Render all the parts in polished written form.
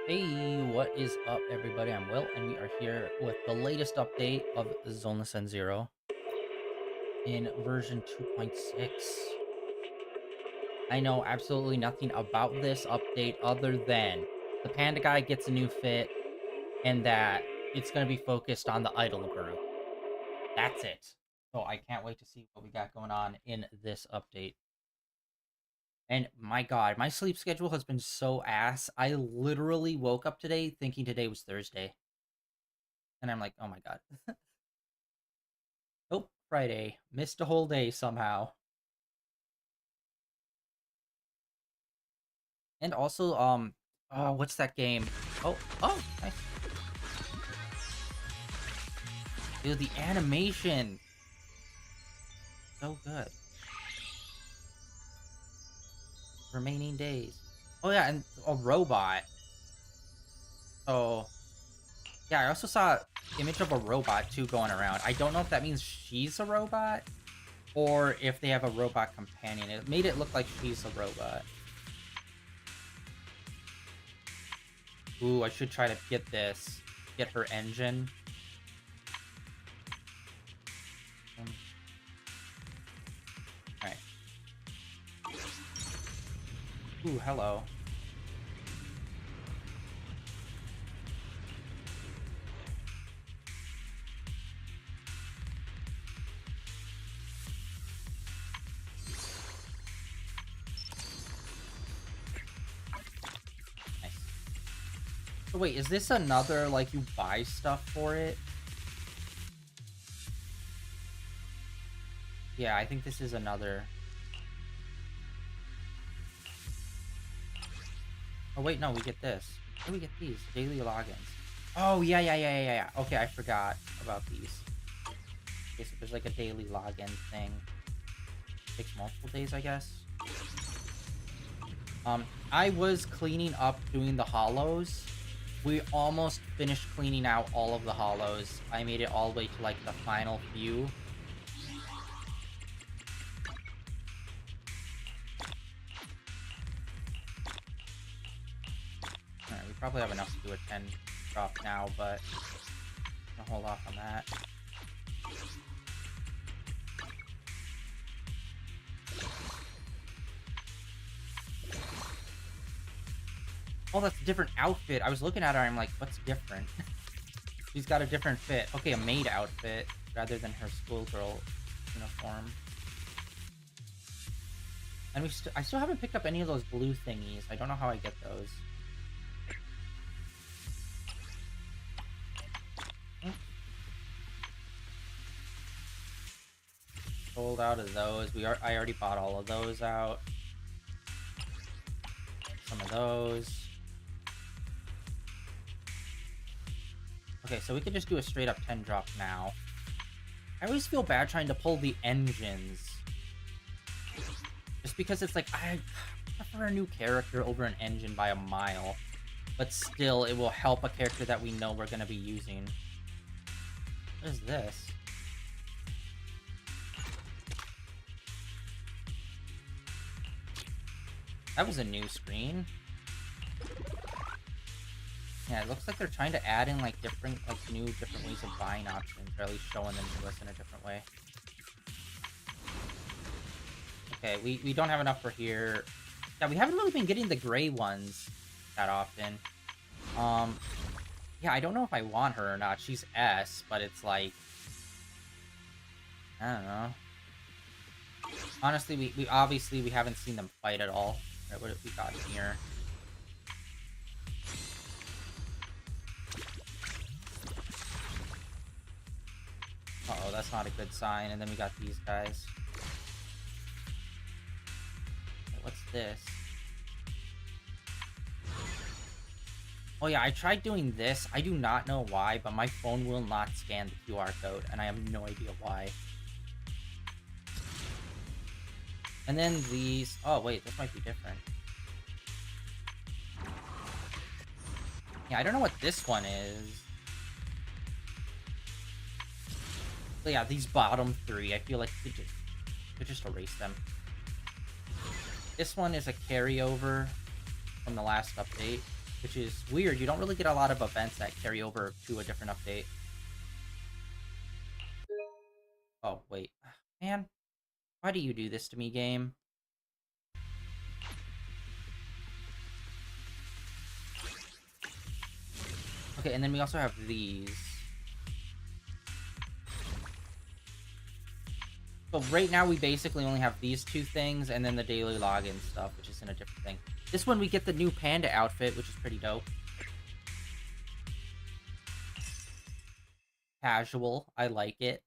Hey, what is up, everybody? I'm Will, and we are here with the latest update of Zenless Zone Zero in version 2.6. I know absolutely nothing about this update other than the panda guy gets a new fit and that it's going to be focused on the idol group. That's it. So I can't wait to see what we got going on in this update. And my god, my sleep schedule has been so ass. I literally woke up today thinking today was Thursday. And I'm like, oh my god. Nope, Friday. Missed a whole day somehow. And also, oh, what's that game? Oh, nice. Dude, the animation, so good. Remaining days. Oh yeah, and a robot. So yeah, I also saw image of a robot too going around. I don't know if that means she's a robot or if they have a robot companion. It made it look like she's a robot. Ooh, I should try to get this. Get her engine. Alright. Ooh, hello. Nice. So wait, is this another, like, you buy stuff for it? Yeah, I think this is another. Oh, wait, no, we get this. How do we get these? Daily logins. Oh, yeah. Okay, I forgot about these. Okay, so there's like a daily login thing. Takes multiple days, I guess. I was cleaning up doing the hollows. We almost finished cleaning out all of the hollows. I made it all the way to like the final few. Alright, we probably have enough to do a 10 drop now, but I'm gonna hold off on that. Oh, that's a different outfit. I was looking at her, I'm like, what's different? She's got a different fit. Okay, a maid outfit rather than her schoolgirl uniform. And I still haven't picked up any of those blue thingies. I don't know how I get those. Sold out of those. I already bought all of those out. Some of those. Okay, so we could just do a straight up 10 drop now. I always feel bad trying to pull the engines. Just because it's like, I prefer a new character over an engine by a mile. But still, it will help a character that we know we're going to be using. What is this? That was a new screen. Yeah, it looks like they're trying to add in like different ways of buying options, or at least showing them to us in a different way. Okay, we don't have enough for here. Yeah, we haven't really been getting the gray ones that often. Yeah, I don't know if I want her or not. She's S, but it's like, I don't know. Honestly, we obviously we haven't seen them fight at all. Alright, what have we got here? Uh-oh, that's not a good sign. And then we got these guys. Okay, what's this? Oh yeah, I tried doing this. I do not know why, but my phone will not scan the QR code, and I have no idea why. And then these... Oh, wait, this might be different. Yeah, I don't know what this one is. But yeah, these bottom three, I feel like we could just erase them. This one is a carryover from the last update. which is weird. You don't really get a lot of events that carry over to a different update. Oh, wait. Man, why do you do this to me, game? Okay, and then we also have these. So right now we basically only have these two things, and then the daily login stuff, which is in a different thing. This one we get the new panda outfit, which is pretty dope. Casual, I like it.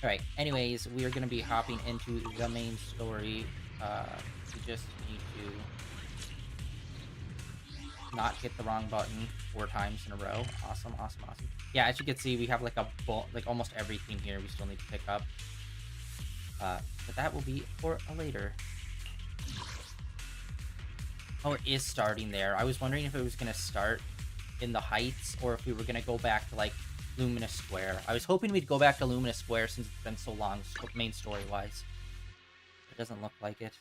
Alright, anyways, we are going to be hopping into the main story. We just need to not hit the wrong button 4 times in a row. Awesome, awesome, awesome. Yeah, as you can see, we have like almost everything here we still need to pick up. But that will be for later. Oh, it is starting there. I was wondering if it was going to start in the Heights or if we were going to go back to like Luminous Square. I was hoping we'd go back to Luminous Square since it's been so long main story-wise. It doesn't look like it.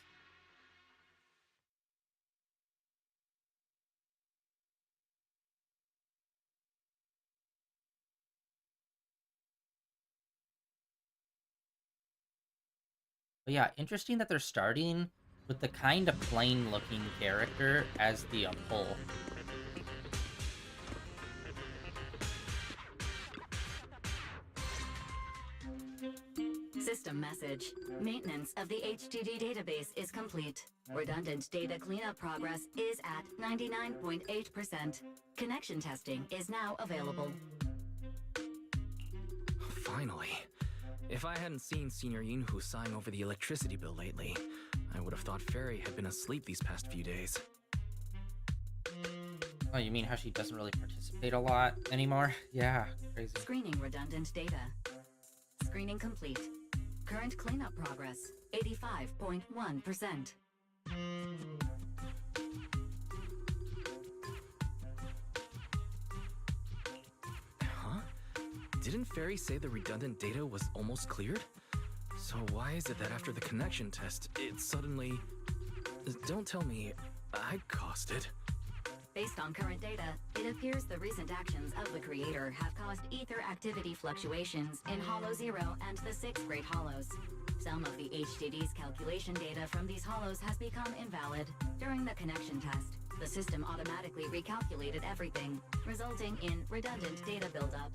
But yeah, interesting that they're starting with the kind of plain-looking character as the pull. System message. Maintenance of the HDD database is complete. Redundant data cleanup progress is at 99.8%. Connection testing is now available. Finally. If I hadn't seen Senior Yinhu sighing over the electricity bill lately, I would have thought Fairy had been asleep these past few days. Oh, you mean how she doesn't really participate a lot anymore? Yeah, crazy. Screening redundant data. Screening complete. Current cleanup progress, 85.1%. Huh? Didn't Fairy say the redundant data was almost cleared? So why is it that after the connection test, it suddenly... Don't tell me I caused it. Based on current data, it appears the recent actions of the creator have caused ether activity fluctuations in Hollow Zero and the 6th grade hollows. Some of the HDD's calculation data from these hollows has become invalid. During the connection test, the system automatically recalculated everything, resulting in redundant data buildup.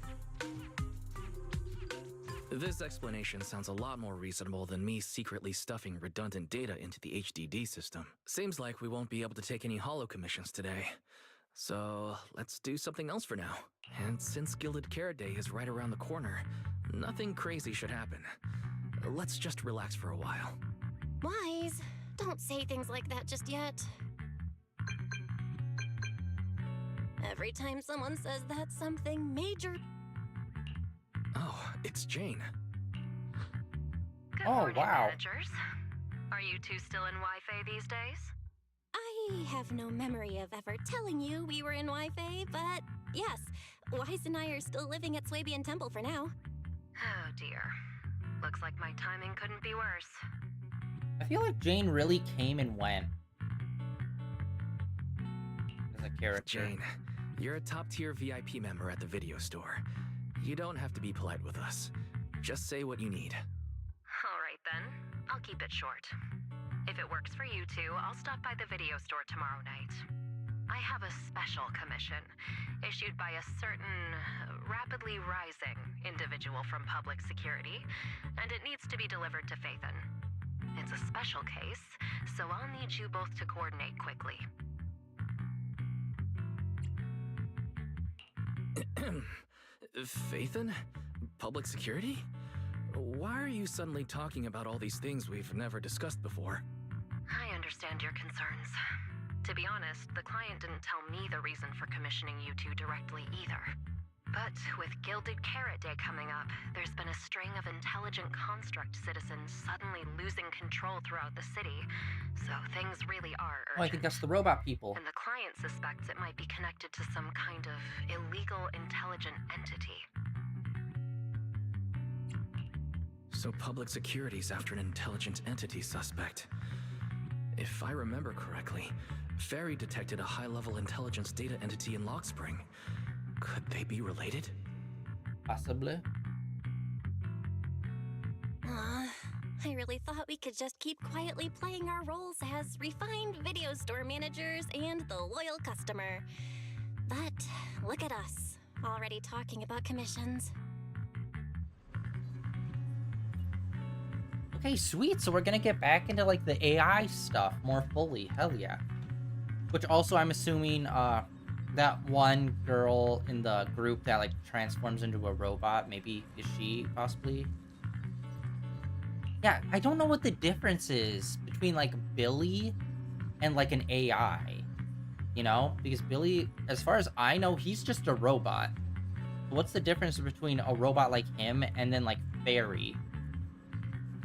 This explanation sounds a lot more reasonable than me secretly stuffing redundant data into the HDD system. Seems like we won't be able to take any hollow commissions today. So let's do something else for now. And since Gilded Carrot Day is right around the corner, nothing crazy should happen. Let's just relax for a while. Wise, don't say things like that just yet. Every time someone says that, something major... Oh, it's Jane. Good Oh, morning, wow. managers. Are you two still in Wi-Fi these days? I have no memory of ever telling you we were in Wi-Fi, but yes, Wise and I are still living at Swabian Temple for now. Oh dear. Looks like my timing couldn't be worse. I feel like Jane really came and went as a character. Jane, you're a top-tier VIP member at the video store. You don't have to be polite with us. Just say what you need. Alright then, I'll keep it short. If it works for you two, I'll stop by the video store tomorrow night. I have a special commission, issued by a certain rapidly rising individual from public security, and it needs to be delivered to Phaethon. It's a special case, so I'll need you both to coordinate quickly. Phaethon? Public security? Why are you suddenly talking about all these things we've never discussed before? I understand your concerns. To be honest, the client didn't tell me the reason for commissioning you two directly either. But with Gilded Carrot Day coming up, there's been a string of intelligent construct citizens suddenly losing control throughout the city, so things really are urgent. Oh, I think that's the robot people. And the client suspects it might be connected to some kind of illegal intelligent entity. So public security's after an intelligent entity suspect. If I remember correctly, Fairy detected a high-level intelligence data entity in Lockspring. Could they be related? Possibly. I really thought we could just keep quietly playing our roles as refined video store managers and the loyal customer. But look at us, already talking about commissions. Okay, sweet. So we're gonna get back into like the AI stuff more fully. Hell yeah. Which also I'm assuming that one girl in the group that like transforms into a robot, maybe is she possibly? Yeah, I don't know what the difference is between like Billy and like an AI, you know? Because Billy, as far as I know, he's just a robot. What's the difference between a robot like him and then like Fairy?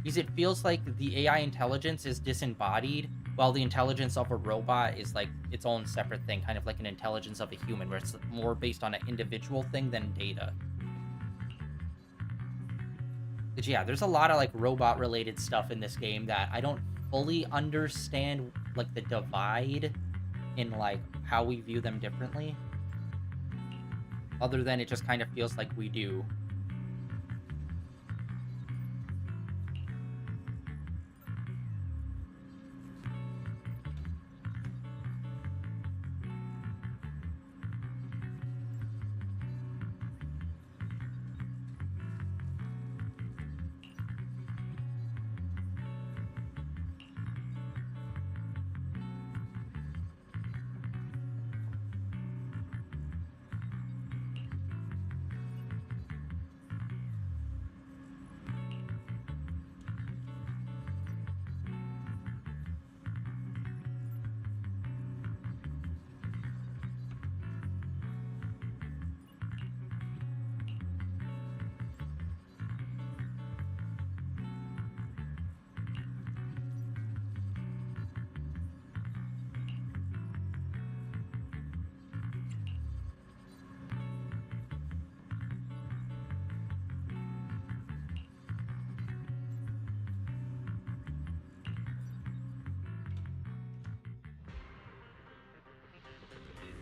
Because it feels like the AI intelligence is disembodied, while the intelligence of a robot is like its own separate thing, kind of like an intelligence of a human, where it's more based on an individual thing than data. But yeah, there's a lot of like robot related stuff in this game that I don't fully understand, like the divide in like how we view them differently. Other than it just kind of feels like we do.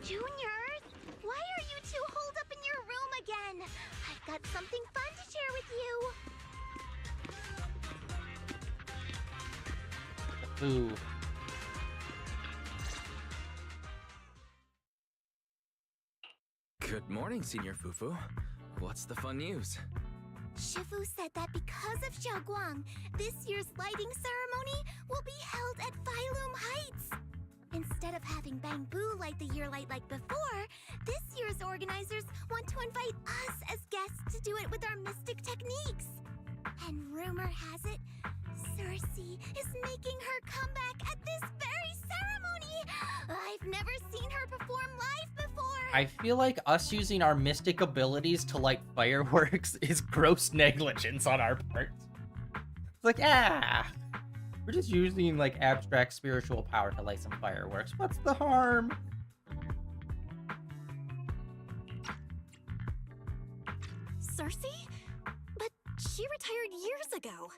Juniors, why are you two holed up in your room again? I've got something fun to share with you. Ooh. Good morning, Senior Fufu. What's the fun news? Shifu said that because of Xiaoguang, this year's lighting ceremony will be held at Phylum Heights. Instead of having Bangbu light the year light like before, this year's organizers want to invite us as guests to do it with our mystic techniques. And rumor has it, Cersei is making her comeback at this very ceremony. I've never seen her perform live before. I feel like us using our mystic abilities to light fireworks is gross negligence on our part. It's like, we're just using like abstract spiritual power to light some fireworks. What's the harm? Cersei? But she retired years ago.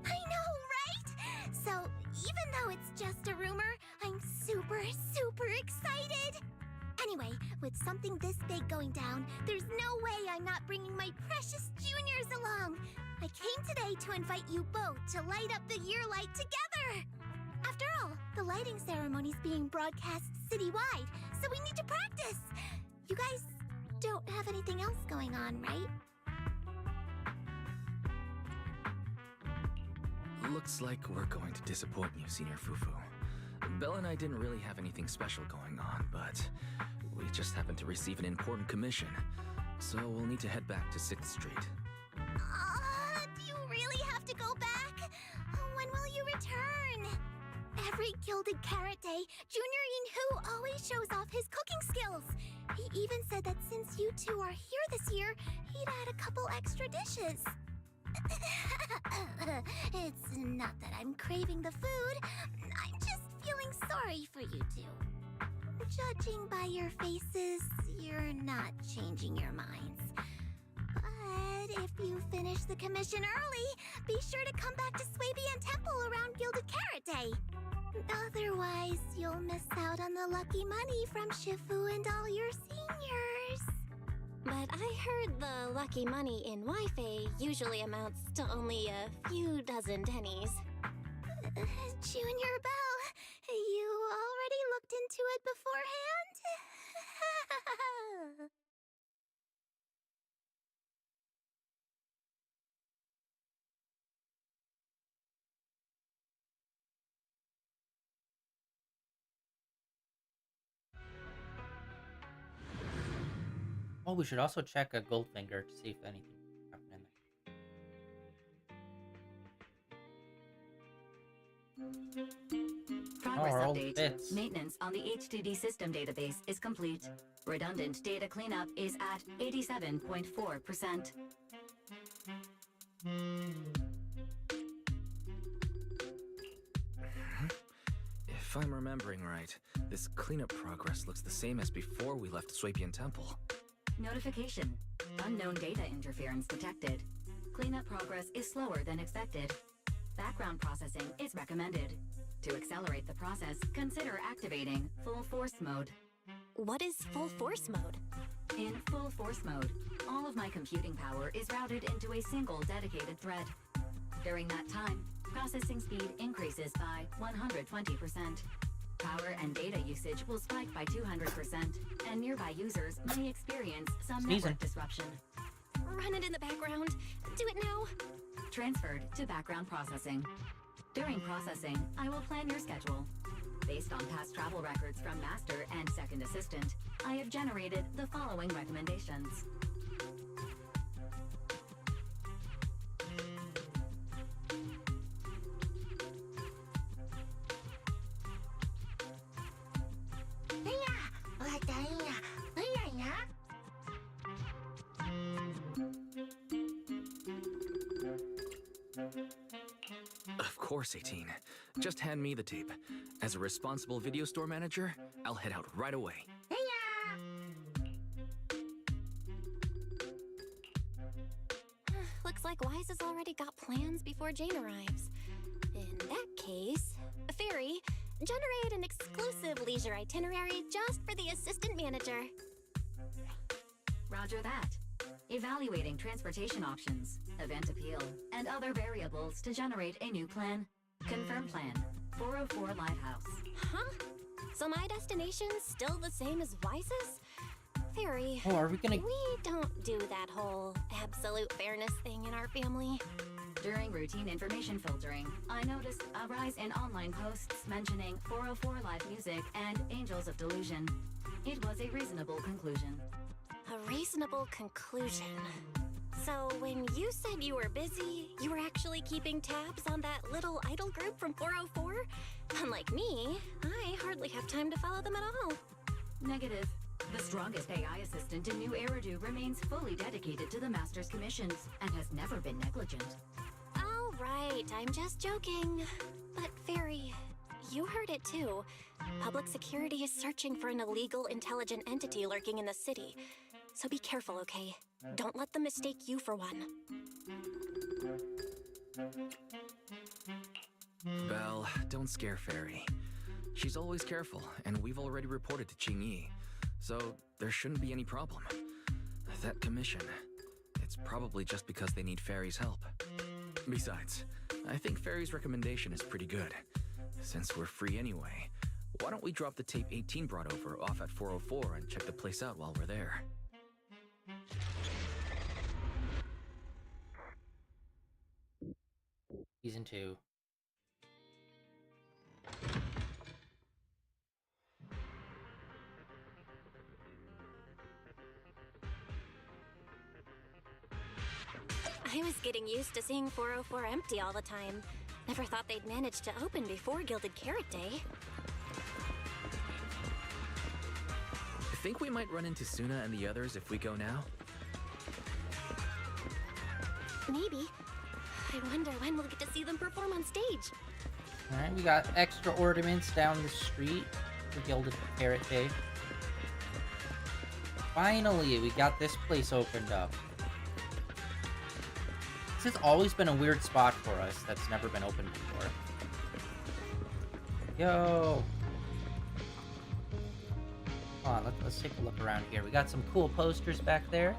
I know, right? So, even though it's just a rumor, I'm super excited. Anyway, with something this big going down, there's no way I'm not bringing my precious juniors along. I came today to invite you both to light up the year light together. After all, the lighting ceremony's being broadcast citywide, so we need to practice. You guys don't have anything else going on, right? Looks like we're going to disappoint you, Senior Fufu. Belle and I didn't really have anything special going on, but we just happened to receive an important commission, so we'll need to head back to 6th Street. Do you really have to go back? When will you return? Every Gilded Carrot Day, Junior Yinhu always shows off his cooking skills. He even said that since you two are here this year, he'd add a couple extra dishes. It's not that I'm craving the food. I'm just feeling sorry for you two. Judging by your faces, you're not changing your minds. But if you finish the commission early, be sure to come back to Swabian Temple around Gilded Carrot Day. Otherwise, you'll miss out on the lucky money from Shifu and all your seniors. But I heard the lucky money in Wi-Fi usually amounts to only a few dozen pennies. Junior Bell, you already looked into it beforehand? Oh, we should also check a Goldfinger to see if anything happened in there. Progress our old update. bits. Maintenance on the HDD system database is complete. Redundant data cleanup is at 87.4%. If I'm remembering right, this cleanup progress looks the same as before we left Swapian Temple. Notification. Unknown data interference detected. Cleanup progress is slower than expected. Background processing is recommended. To accelerate the process, consider activating full force mode. What is full force mode? In full force mode, all of my computing power is routed into a single dedicated thread. During that time, processing speed increases by 120%. Power and data usage will spike by 200%, and nearby users may experience some network disruption. Run it in the background. Do it now. Transferred to background processing. During processing, I will plan your schedule. Based on past travel records from Master and Second Assistant, I have generated the following recommendations. Of course, 18. Just hand me the tape. As a responsible video store manager, I'll head out right away. Looks like Wise has already got plans before Jane arrives. In that case, Fairy, generate an exclusive leisure itinerary just for the assistant manager. Roger that. Evaluating transportation options, event appeal, and other variables to generate a new plan. Confirm plan. 404 Lighthouse. Huh? So my destination's still the same as Wise's? Fairy, Oh, are we gonna... we don't do that whole absolute fairness thing in our family. During routine information filtering, I noticed a rise in online posts mentioning 404 Live Music and Angels of Delusion. It was a reasonable conclusion. A reasonable conclusion. So when you said you were busy, you were actually keeping tabs on that little idol group from 404? Unlike me, I hardly have time to follow them at all. Negative. The strongest AI assistant in New Eridu remains fully dedicated to the Master's commissions and has never been negligent. All right, I'm just joking. But Fairy, you heard it too. Public security is searching for an illegal intelligent entity lurking in the city. So be careful, okay? Don't let them mistake you for one. Belle, don't scare Fairy. She's always careful, and we've already reported to Qingyi, so there shouldn't be any problem. That commission, it's probably just because they need Fairy's help. Besides, I think Fairy's recommendation is pretty good. Since we're free anyway, why don't we drop the tape 18 brought over off at 404 and check the place out while we're there? Season 2. I was getting used to seeing 404 empty all the time. Never thought they'd manage to open before Gilded Carrot Day. Think we might run into Suna and the others if we go now? Maybe. I wonder when we'll get to see them perform on stage. Alright, we got extra ornaments down the street for Gilded Carrot Day. Finally, we got this place opened up. This has always been a weird spot for us that's never been opened before. Yo! Hold on, let's take a look around here. We got some cool posters back there.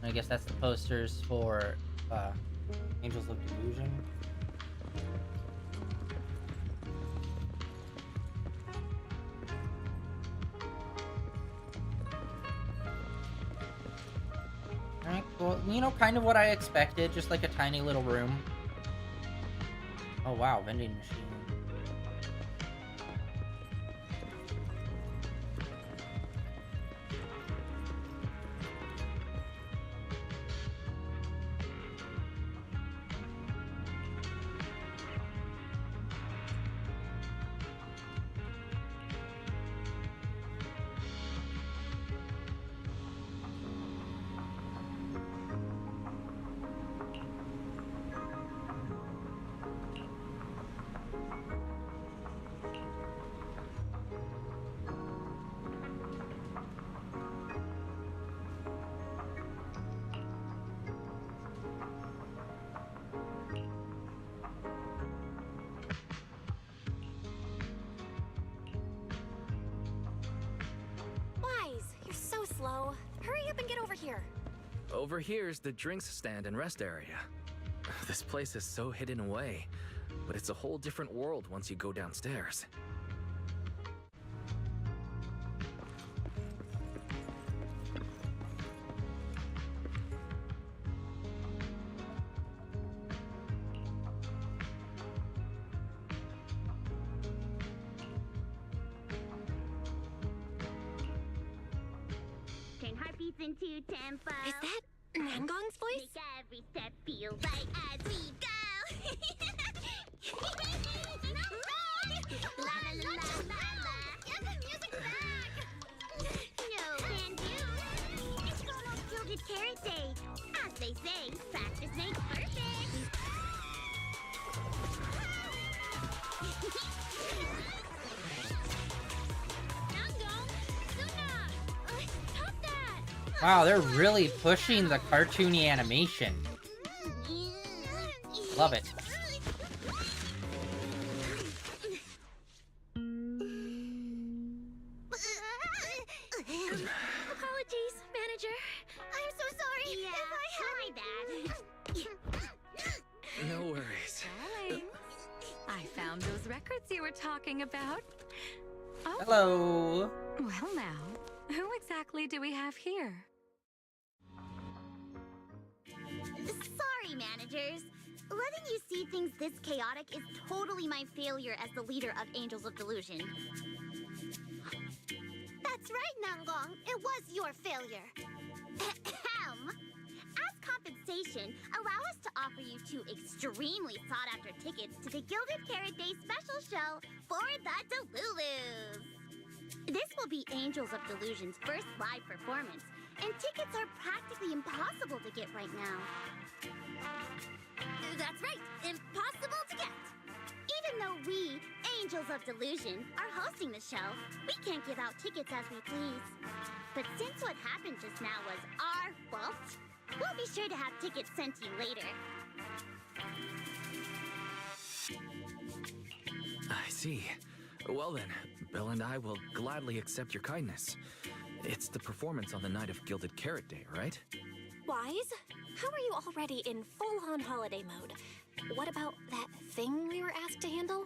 I guess that's the posters for Angels of Delusion. Alright, well, you know, kind of what I expected, just like a tiny little room. Oh wow, vending machine. Wise, you're so slow. Hurry up and get over here. Over here's the drinks stand and rest area. This place is so hidden away, but it's a whole different world once you go downstairs. Turn heartbeats into tempo. Is that Nangong's voice? Make every step feel right as we go. La la la la la. Get the music back. No can do. It's almost Gilded Carrot Day. As they say, practice makes perfect. Nangong, Suna, stop that. Wow, they're really pushing the cartoony animation. Love it. Apologies, manager. I'm so sorry if I had No worries. Darling, I found those records you were talking about. Oh, Hello. well now, who exactly do we have here? Sorry, managers. Letting you see things this chaotic is totally my failure as the leader of Angels of Delusion. That's right, Nangong. It was your failure. Ahem. As compensation, allow us to offer you 2 extremely sought-after tickets to the Gilded Carrot Day special show for the Delulus. This will be Angels of Delusion's first live performance, and tickets are practically impossible to get right now. That's right, impossible to get. Even though we, Angels of Delusion, are hosting the show, we can't give out tickets as we please. But since what happened just now was our fault, we'll be sure to have tickets sent to you later. I see. Well then, Bill and I will gladly accept your kindness. It's the performance on the night of Gilded Carrot Day, right? Wise, how are you already in full-on holiday mode? What about that thing we were asked to handle?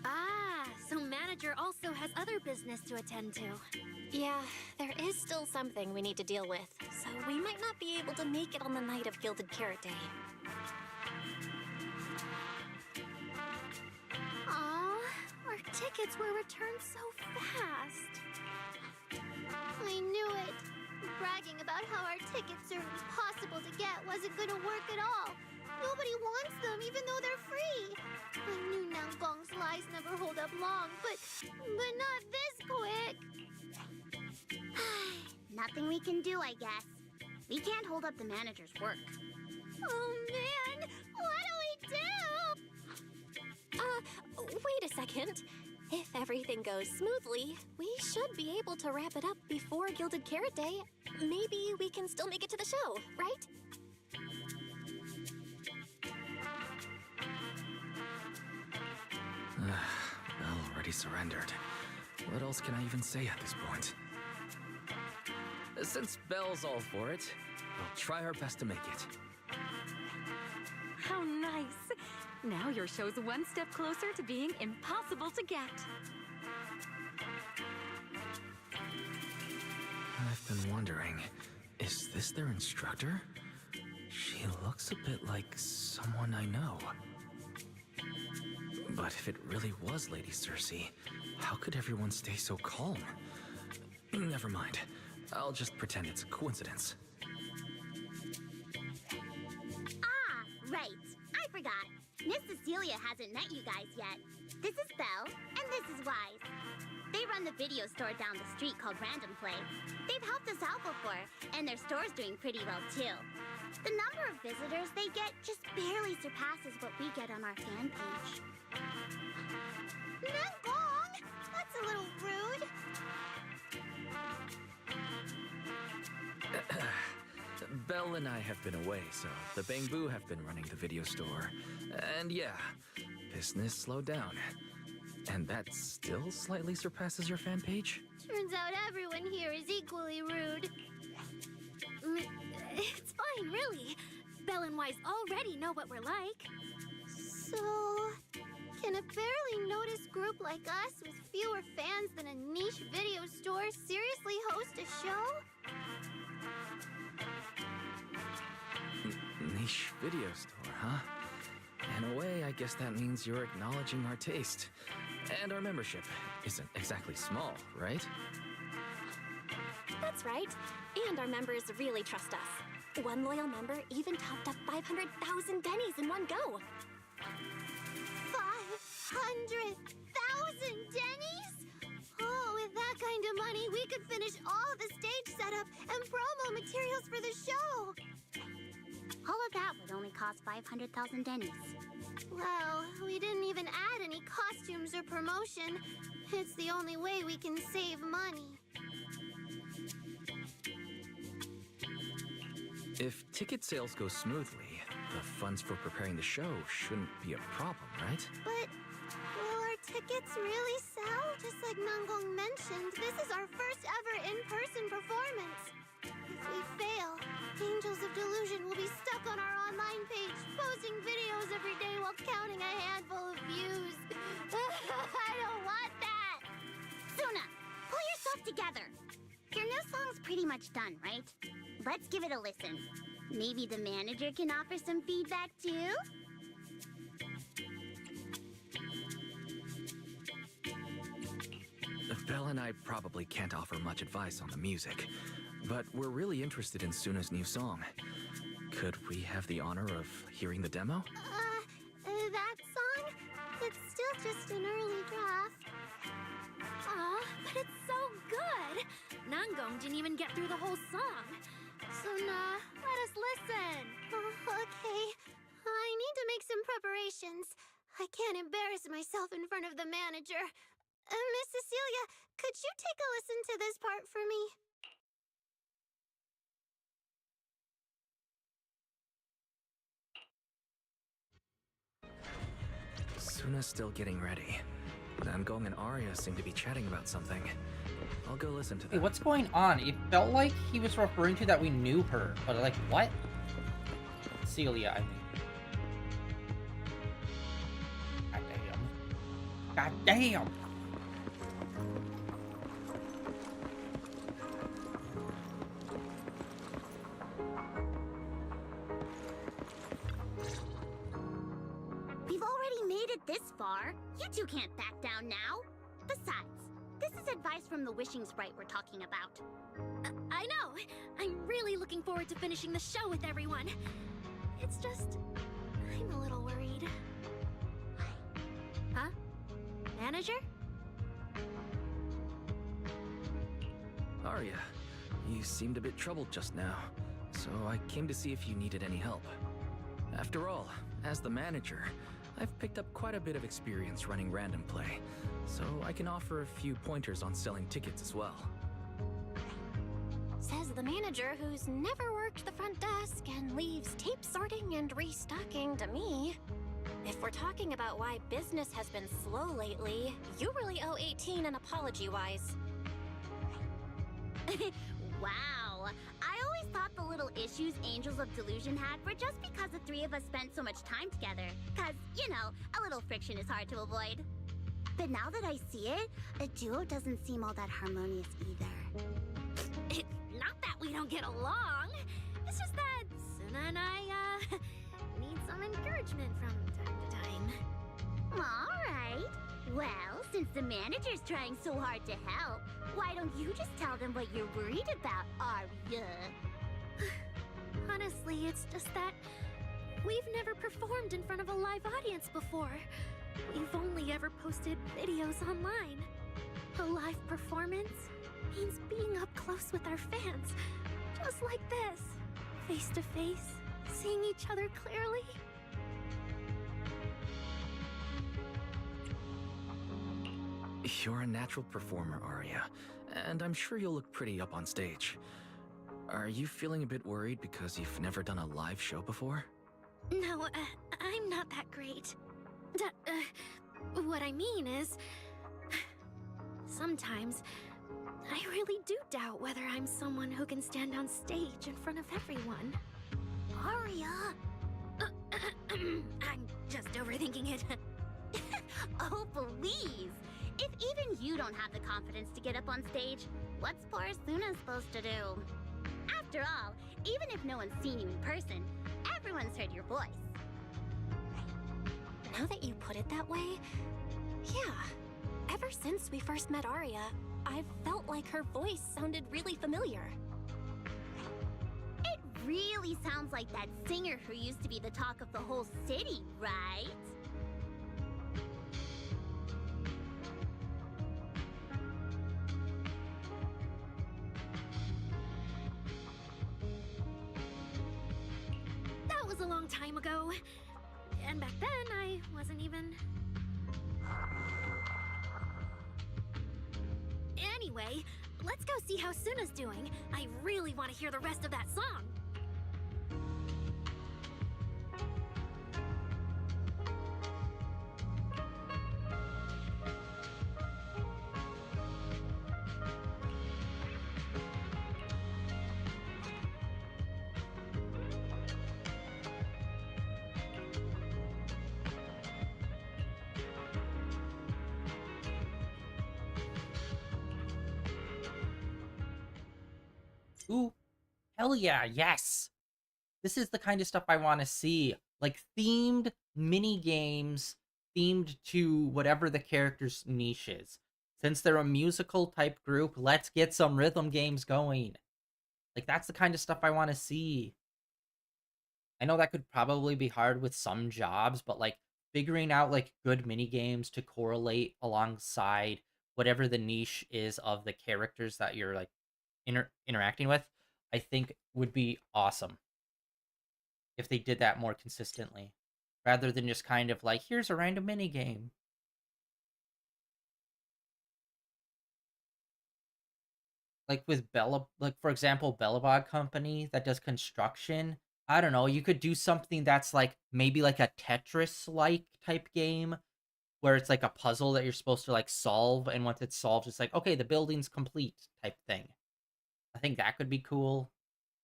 Ah, so manager also has other business to attend to. Yeah, there is still something we need to deal with, so we might not be able to make it on the night of Gilded Carrot Day. Aw, our tickets were returned so fast. I knew it. Bragging about how our tickets are impossible to get wasn't gonna work at all. Nobody wants them, even though they're free. I knew Nangong's lies never hold up long, but not this quick. Nothing we can do, I guess. We can't hold up the manager's work. Oh man, what do we do? Wait a second. If everything goes smoothly, we should be able to wrap it up before Gilded Carrot Day. Maybe we can still make it to the show, right? Belle already surrendered. What else can I even say at this point? Since Belle's all for it, we'll try our best to make it. How nice! Now your show's one step closer to being impossible to get. I've been wondering, is this their instructor? She looks a bit like someone I know. But if it really was Lady Cersei, how could everyone stay so calm? Never mind. I'll just pretend it's a coincidence. Ah, right. I forgot. Miss Cecilia hasn't met you guys yet. This is Belle, and this is Wise. They run the video store down the street called Random Play. They've helped us out before, and their store's doing pretty well too. The number of visitors they get just barely surpasses what we get on our fan page. Nangong! That's a little rude. Belle and I have been away, so the Bangbu have been running the video store. And yeah, business slowed down. And that still slightly surpasses your fan page? Turns out everyone here is equally rude. It's fine, really. Belle and Wise already know what we're like. So, can a barely noticed group like us with fewer fans than a niche video store seriously host a show? Niche video store, huh? In a way, I guess that means you're acknowledging our taste. And our membership isn't exactly small, right? That's right. And our members really trust us. One loyal member even topped up 500,000 Denny's in one go. 500,000 Denny's? Oh, with that kind of money, we could finish all the stage setup and promo materials for the show. All of that would only cost 500,000 Denny's. Well, we didn't even add any costumes or promotion. It's the only way we can save money. If ticket sales go smoothly, the funds for preparing the show shouldn't be a problem, right? But will our tickets really sell? Just like Nangong mentioned, this is our first ever in-person performance. If we fail, Angels of Delusion will be stuck on our online page, posting videos every day while counting a handful of views. I don't want that! Suna, pull yourself together. Your new song's pretty much done, right? Let's give it a listen. Maybe the manager can offer some feedback too? Belle and I probably can't offer much advice on the music, but we're really interested in Suna's new song. Could we have the honor of hearing the demo? That song? It's still just an early draft. Aw, but it's so good. Nangong didn't even get through the whole song. Suna, Let us listen. okay. I need to make some preparations. I can't embarrass myself in front of the manager. Miss Cecilia, could you take a listen to this part for me? Suna's still getting ready. Nangong and Arya seem to be chatting about something. I'll go listen to them. Hey, what's going on? It felt like he was referring to that we knew her, but like, what? Celia, I mean. God damn. God damn! We've already made it this far. You two can't back down now. Besides, this is advice from the wishing sprite we're talking about. I know. I'm really looking forward to finishing the show with everyone. It's just, I'm a little worried. Huh? Manager? Arya, you seemed a bit troubled just now, so I came to see if you needed any help. After all, as the manager, I've picked up quite a bit of experience running Random Play, so I can offer a few pointers on selling tickets as well. Says the manager who's never worked the front desk and leaves tape sorting and restocking to me. If we're talking about why business has been slow lately, you really owe 18 an apology-wise. Wow. I always thought the little issues Angels of Delusion had were just because the three of us spent so much time together. Cause, you know, a little friction is hard to avoid. But now that I see it, a duo doesn't seem all that harmonious either. It's not that we don't get along. It's just that Suna and I, need some encouragement from time to time. Alright. Well, since the manager's trying so hard to help, why don't you just tell them what you're worried about, Arya? Honestly, it's just that we've never performed in front of a live audience before. We've only ever posted videos online. A live performance means being up close with our fans, just like this, face to face, seeing each other clearly. You're a natural performer, Arya, and I'm sure you'll look pretty up on stage. Are you feeling a bit worried because you've never done a live show before? No, I'm not that great. What I mean is, sometimes I really do doubt whether I'm someone who can stand on stage in front of everyone. Arya! I'm just overthinking it. Oh, please! If even you don't have the confidence to get up on stage, what's poor Suna supposed to do? After all, even if no one's seen you in person, everyone's heard your voice. Now that you put it that way, yeah. Ever since we first met Arya, I've felt like her voice sounded really familiar. It really sounds like that singer who used to be the talk of the whole city, right? That was a long time ago. And back then, I wasn't even... Anyway, let's go see how Suna's doing. I really want to hear the rest of that song. Ooh, hell yeah, yes! This is the kind of stuff I want to see. Like, themed mini games themed to whatever the character's niche is. Since they're a musical type group, let's get some rhythm games going. Like, that's the kind of stuff I want to see. I know that could probably be hard with some jobs, but like figuring out like good mini games to correlate alongside whatever the niche is of the characters that you're like interacting with, I think would be awesome if they did that more consistently rather than just kind of like, here's a random mini game. Like with Bella, like for example, Bellabog Company that does construction. I don't know, you could do something that's like maybe like a Tetris like type game where it's like a puzzle that you're supposed to like solve, and once it's solved, it's like, okay, the building's complete type thing. I think that could be cool,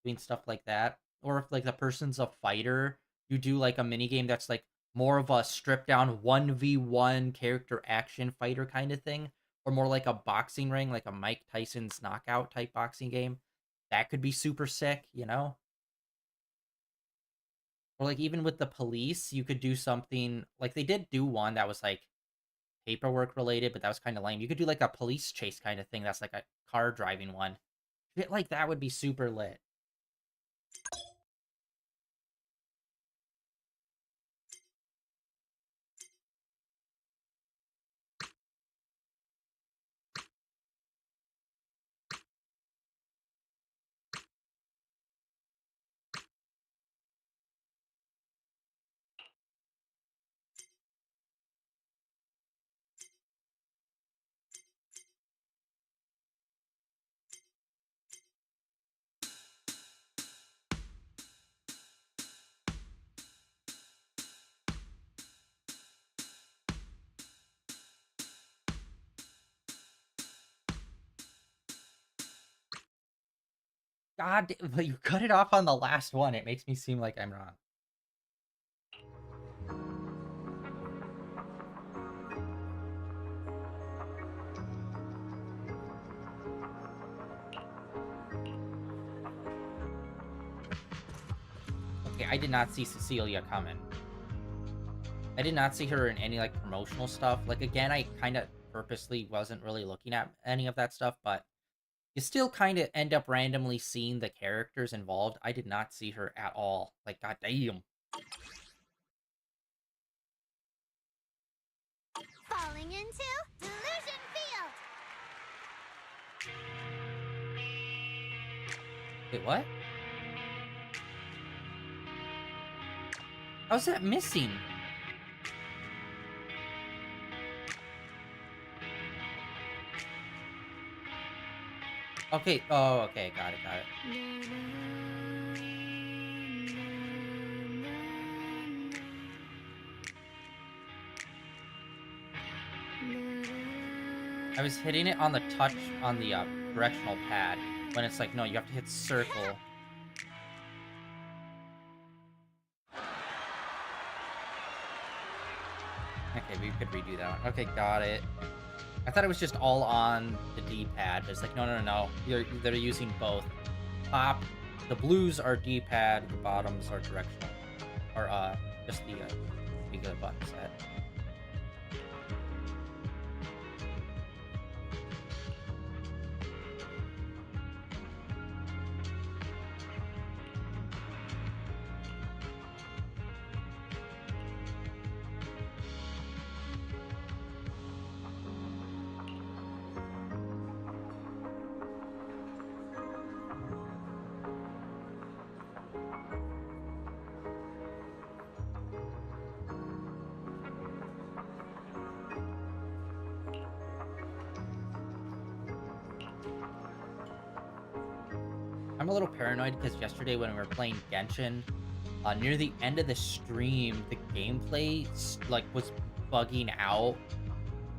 doing stuff like that. Or if like the person's a fighter, you do like a mini game that's like more of a stripped down 1v1 character action fighter kind of thing, or more like a boxing ring, like a Mike Tyson's knockout type boxing game. That could be super sick, you know? Or like even with the police, you could do something like they did do one that was like paperwork related, but that was kind of lame. You could do like a police chase kind of thing that's like a car driving one. Shit like that would be super lit. God, but you cut it off on the last one. It makes me seem like I'm wrong. Okay, I did not see Cecilia coming. I did not see her in any, like, promotional stuff. Like, again, I kind of purposely wasn't really looking at any of that stuff, but you still kind of end up randomly seeing the characters involved. I did not see her at all. Like, goddamn. Falling into Delusion Field. Wait, what? How's that missing? Okay, oh, okay, got it, got it. I was hitting it on the touch on the directional pad when it's like, no, you have to hit circle. Okay, we could redo that one. Okay, got it. I thought it was just all on the D-pad, but it's like, no, no, no, no. They're using both. Top, the blues are D-pad, the bottoms are directional. Or, just the, regular button set. I'm a little paranoid because yesterday when we were playing Genshin, near the end of the stream, the gameplay like was bugging out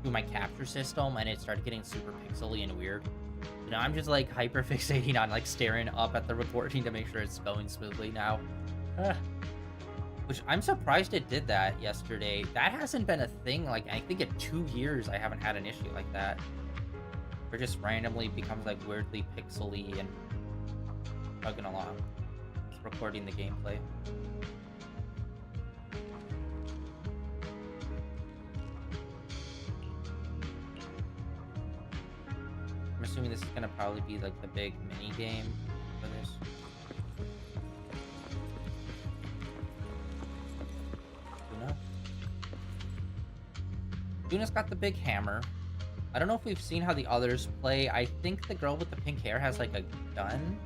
through my capture system, and it started getting super pixely and weird. You know, I'm just like hyper fixating on like staring up at the recording to make sure it's going smoothly now. Which I'm surprised it did that yesterday. That hasn't been a thing. Like I think in 2 years I haven't had an issue like that. Where it just randomly becomes like weirdly pixely and chugging along. It's recording the gameplay. I'm assuming this is gonna probably be like the big mini game for this. Luna? Luna's got the big hammer. I don't know if we've seen how the others play. I think the girl with the pink hair has like a gun.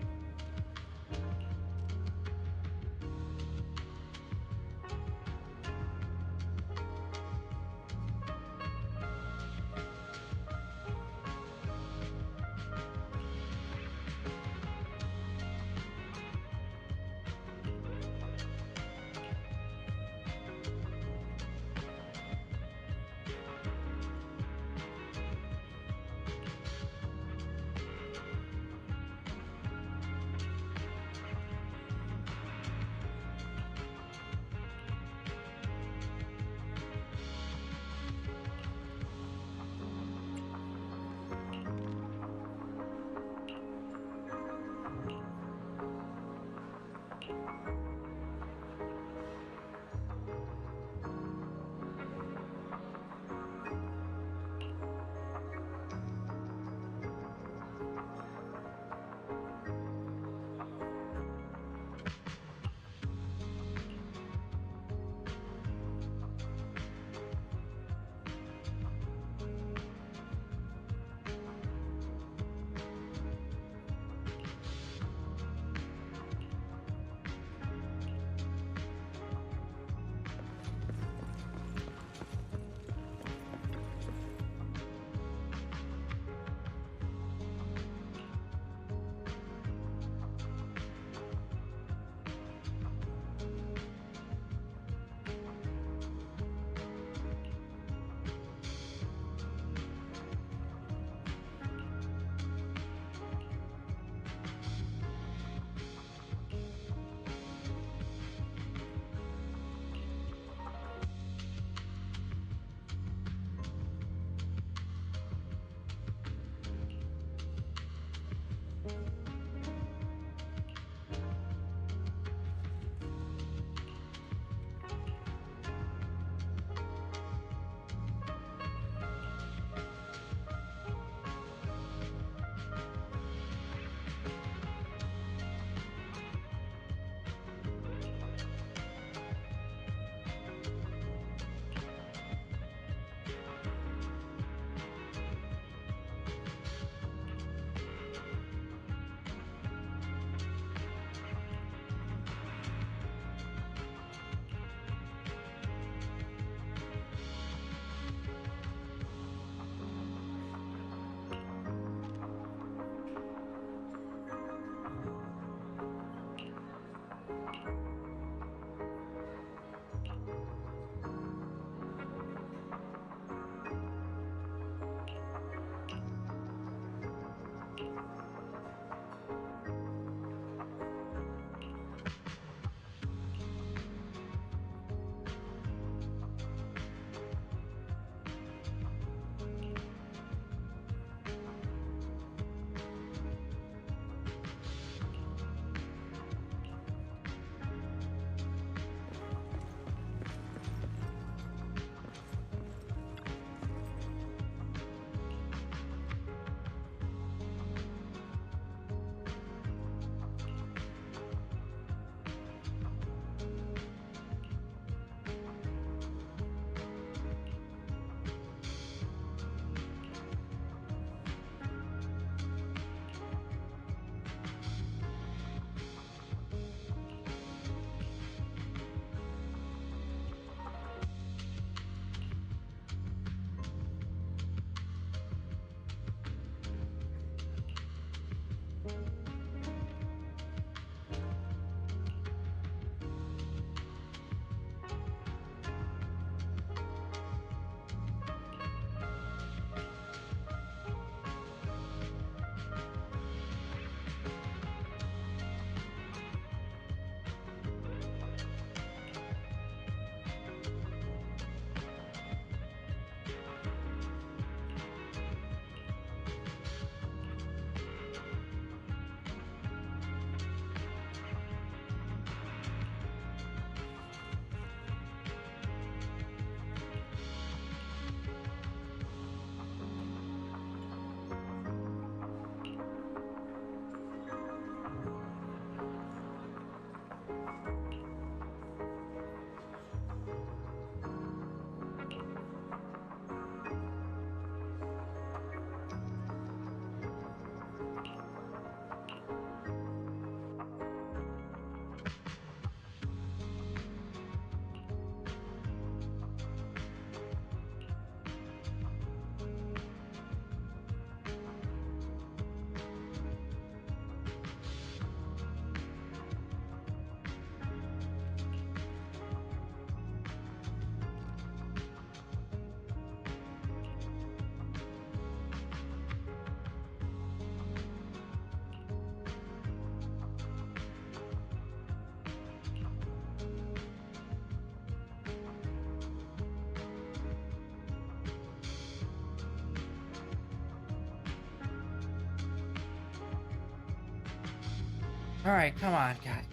All right, come on, guys.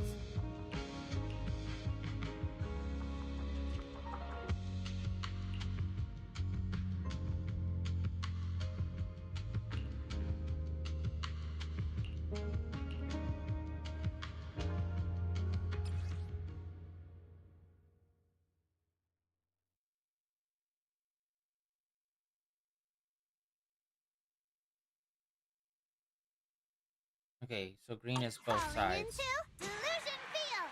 Okay, so green is both Falling sides. into Delusion Field.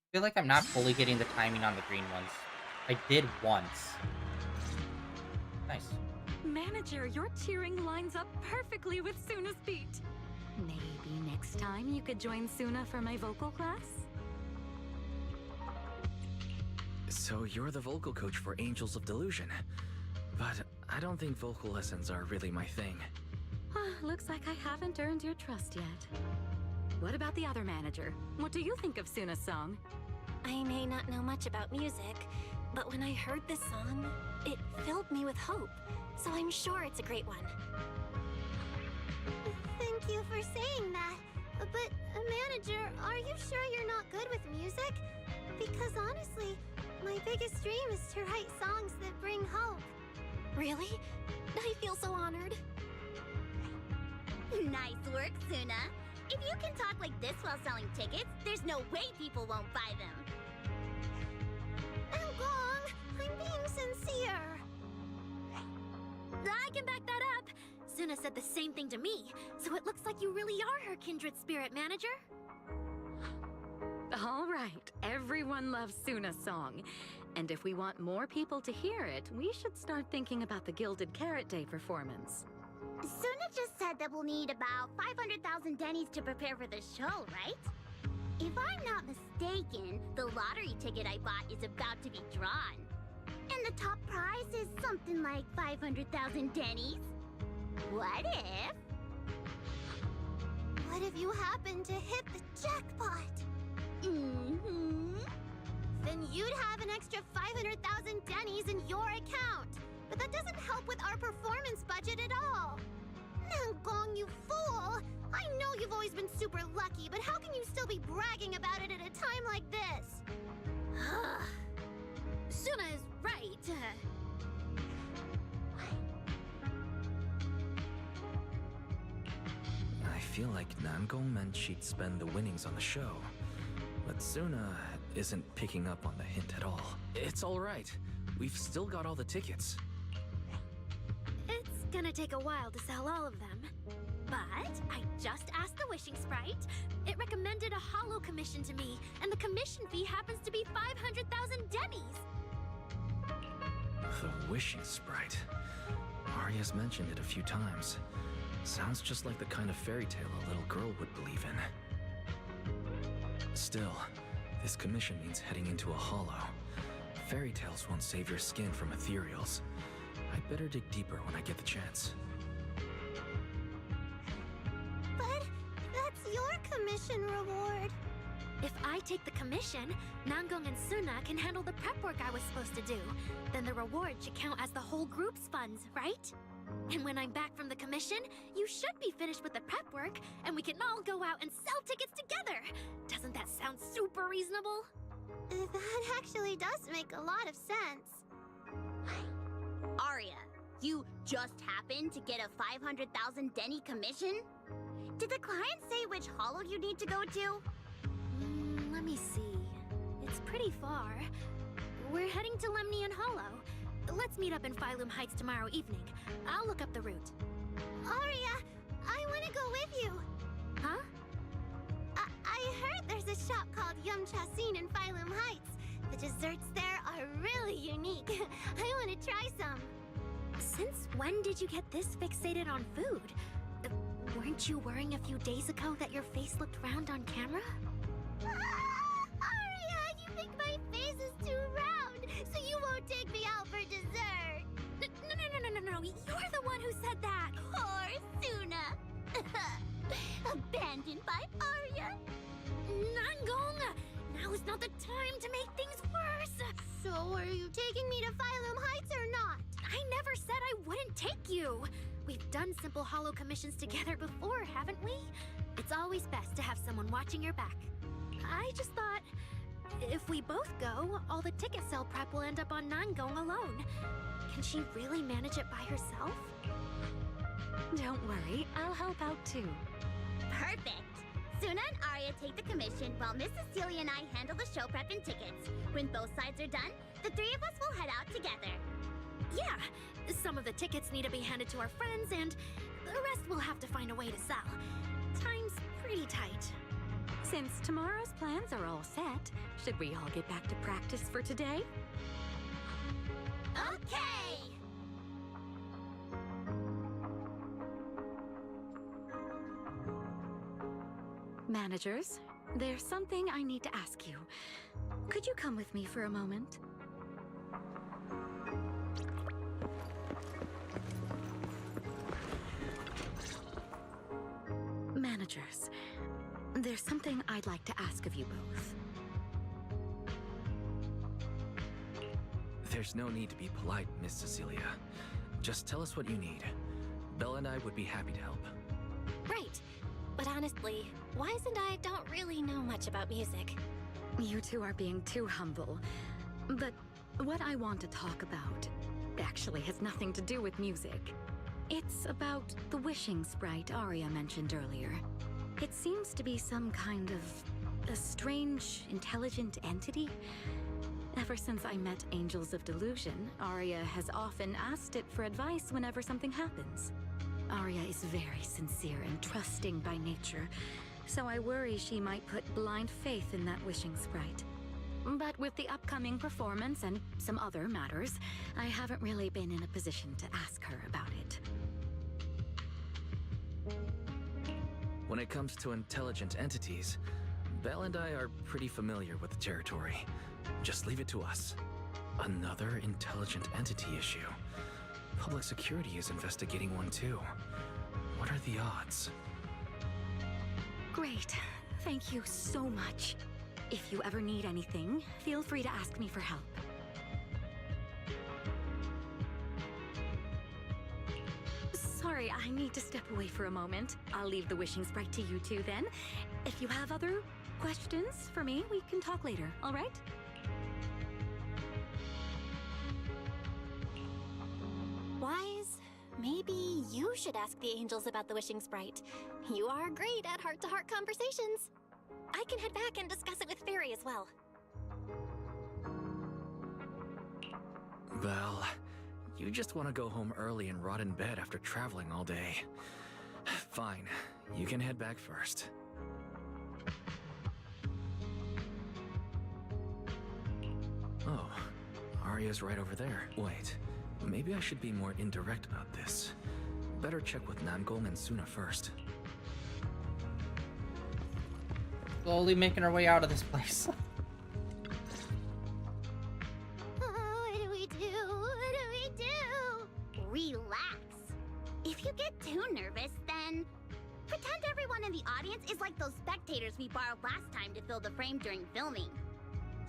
I feel like I'm not fully getting the timing on the green ones. I did once. Nice. Manager, your cheering lines up perfectly with Suna's beat. Maybe next time you could join Suna for my vocal class? So you're the vocal coach for Angels of Delusion. But I don't think vocal lessons are really my thing. Looks like I haven't earned your trust yet. What about the other manager? What do you think of Suna's song? I may not know much about music, but when I heard this song, it filled me with hope. So I'm sure it's a great one. Thank you for saying that. But, manager, are you sure you're not good with music? Because honestly, my biggest dream is to write songs that bring hope. Really? I feel so honored. Nice work, Suna. If you can talk like this while selling tickets, there's no way people won't buy them. Gong, I'm being sincere. I can back that up. Suna said the same thing to me, so it looks like you really are her kindred spirit, manager. All right, everyone loves Suna's song. And if we want more people to hear it, we should start thinking about the Gilded Carrot Day performance. Suna just said that we'll need about 500,000 dennies to prepare for the show, right? If I'm not mistaken, the lottery ticket I bought is about to be drawn. And the top prize is something like 500,000 dennies. What if... What if you happen to hit the jackpot? Mm-hmm. Then you'd have an extra 500,000 dennies in your account. But that doesn't help with our performance budget at all. Now, Gong, you fool! I know you've always been super lucky, but how can you still be bragging about it at a time like this? Suna is right. I feel like Namgong meant she'd spend the winnings on the show. But Suna isn't picking up on the hint at all. It's alright. We've still got all the tickets. It's gonna take a while to sell all of them. But I just asked the Wishing Sprite. It recommended a holo commission to me, and the commission fee happens to be 500,000 dennies. The Wishing Sprite. Arya's mentioned it a few times. Sounds just like the kind of fairy tale a little girl would believe in. Still, this commission means heading into a holo. Fairy tales won't save your skin from ethereals. I'd better dig deeper when I get the chance. But that's your commission reward. If I take the commission, Namgong and Suna can handle the prep work I was supposed to do. Then the reward should count as the whole group's funds, right? And when I'm back from the commission, you should be finished with the prep work, and we can all go out and sell tickets together. Doesn't that sound super reasonable? That actually does make a lot of sense. Arya, you just happened to get a 500,000 Denny commission? Did the client say which holo you need to go to? Let me see. It's pretty far. We're heading to Lemnian Hollow. Let's meet up in Phylum Heights tomorrow evening. I'll look up the route. Aria, I want to go with you. Huh? I heard there's a shop called Yum Chasin in Phylum Heights. The desserts there are really unique. I want to try some. Since when did you get this fixated on food? Weren't you worrying a few days ago that your face looked round on camera? Aria, you think my face is too round, so you won't take me out for dessert. No. You're the one who said that. Poor Suna. Abandoned by Arya. Nangong! Now is not the time to make things worse. So are you taking me to Phylum Heights or not? I never said I wouldn't take you. We've done simple holo commissions together before, haven't we? It's always best to have someone watching your back. I just thought, if we both go, all the ticket sale prep will end up on Nangong alone. Can she really manage it by herself? Don't worry, I'll help out too. Perfect. Suna and Arya take the commission while Miss Cecilia and I handle the show prep and tickets. When both sides are done, the three of us will head out together. Yeah, some of the tickets need to be handed to our friends, and the rest we'll have to find a way to sell. Time's pretty tight. Since tomorrow's plans are all set, should we all get back to practice for today? Okay! Managers, there's something I need to ask you. Could you come with me for a moment? Managers, there's something I'd like to ask of you both. There's no need to be polite, Miss Cecilia. Just tell us what you need. Belle and I would be happy to help. Right. But honestly, Wise and I don't really know much about music. You two are being too humble. But what I want to talk about actually has nothing to do with music. It's about the wishing sprite Arya mentioned earlier. It seems to be some kind of a strange, intelligent entity. Ever since I met Angels of Delusion, Arya has often asked it for advice whenever something happens. Arya is very sincere and trusting by nature, so I worry she might put blind faith in that wishing sprite. But with the upcoming performance and some other matters, I haven't really been in a position to ask her about it. When it comes to intelligent entities, Belle and I are pretty familiar with the territory. Just leave it to us. Another intelligent entity issue. Public security is investigating one too. What are the odds? Great. Thank you so much. If you ever need anything, feel free to ask me for help. Sorry, I need to step away for a moment. I'll leave the wishing sprite to you two then. If you have other questions for me, we can talk later, all right? Wise, maybe you should ask the angels about the wishing sprite. You are great at heart-to-heart conversations. I can head back and discuss it with Fairy as well. Belle, you just want to go home early and rot in bed after traveling all day. Fine, you can head back first. Oh, Arya's right over there. Wait, maybe I should be more indirect about this. Better check with Nangong and Suna first. Slowly making our way out of this place. What do we do? What do we do? Relax. If you get too nervous, then pretend everyone in the audience is like those spectators we borrowed last time to fill the frame during filming.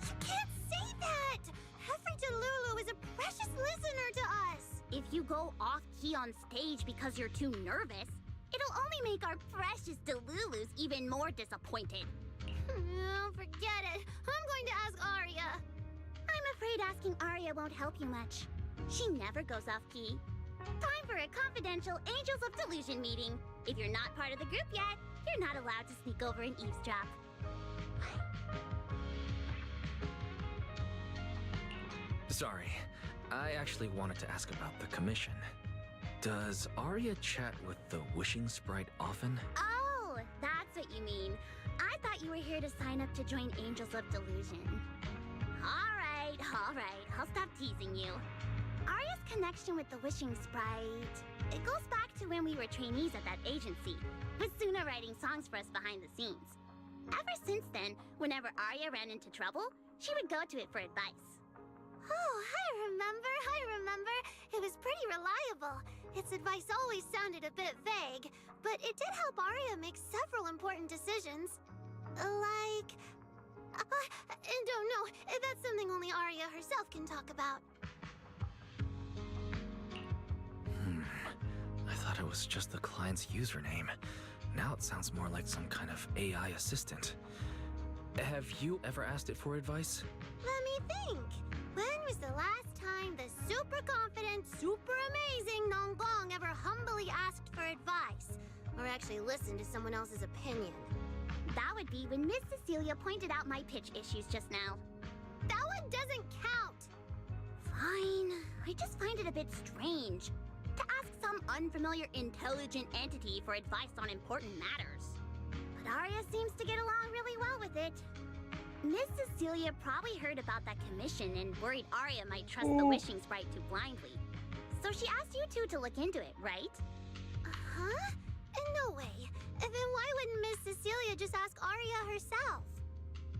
You can't say that! Every Delulu is a precious listener to us! If you go off-key on stage because you're too nervous, it'll only make our precious Delulus even more disappointed. Oh, forget it. I'm going to ask Arya. I'm afraid asking Arya won't help you much. She never goes off-key. Time for a confidential Angels of Delusion meeting. If you're not part of the group yet, you're not allowed to sneak over and eavesdrop. Sorry, I actually wanted to ask about the commission. Does Arya chat with the Wishing Sprite often? Oh, that's what you mean. I thought you were here to sign up to join Angels of Delusion. All right, I'll stop teasing you. Arya's connection with the Wishing Sprite, it goes back to when we were trainees at that agency, with Suna writing songs for us behind the scenes. Ever since then, whenever Arya ran into trouble, she would go to it for advice. Oh, I remember. It was pretty reliable. Its advice always sounded a bit vague, but it did help Arya make several important decisions. Like... I don't know. That's something only Arya herself can talk about. I thought it was just the client's username. Now it sounds more like some kind of AI assistant. Have you ever asked it for advice? Let me think. When was the last time the super confident, super amazing Nonggong ever humbly asked for advice? Or actually listened to someone else's opinion? That would be when Miss Cecilia pointed out my pitch issues just now. That one doesn't count! Fine. I just find it a bit strange to ask some unfamiliar intelligent entity for advice on important matters. But Arya seems to get along really well with it. Miss Cecilia probably heard about that commission and worried Arya might trust the Wishing Sprite too blindly. So she asked you two to look into it, right? Huh? No way. Then why wouldn't Miss Cecilia just ask Arya herself?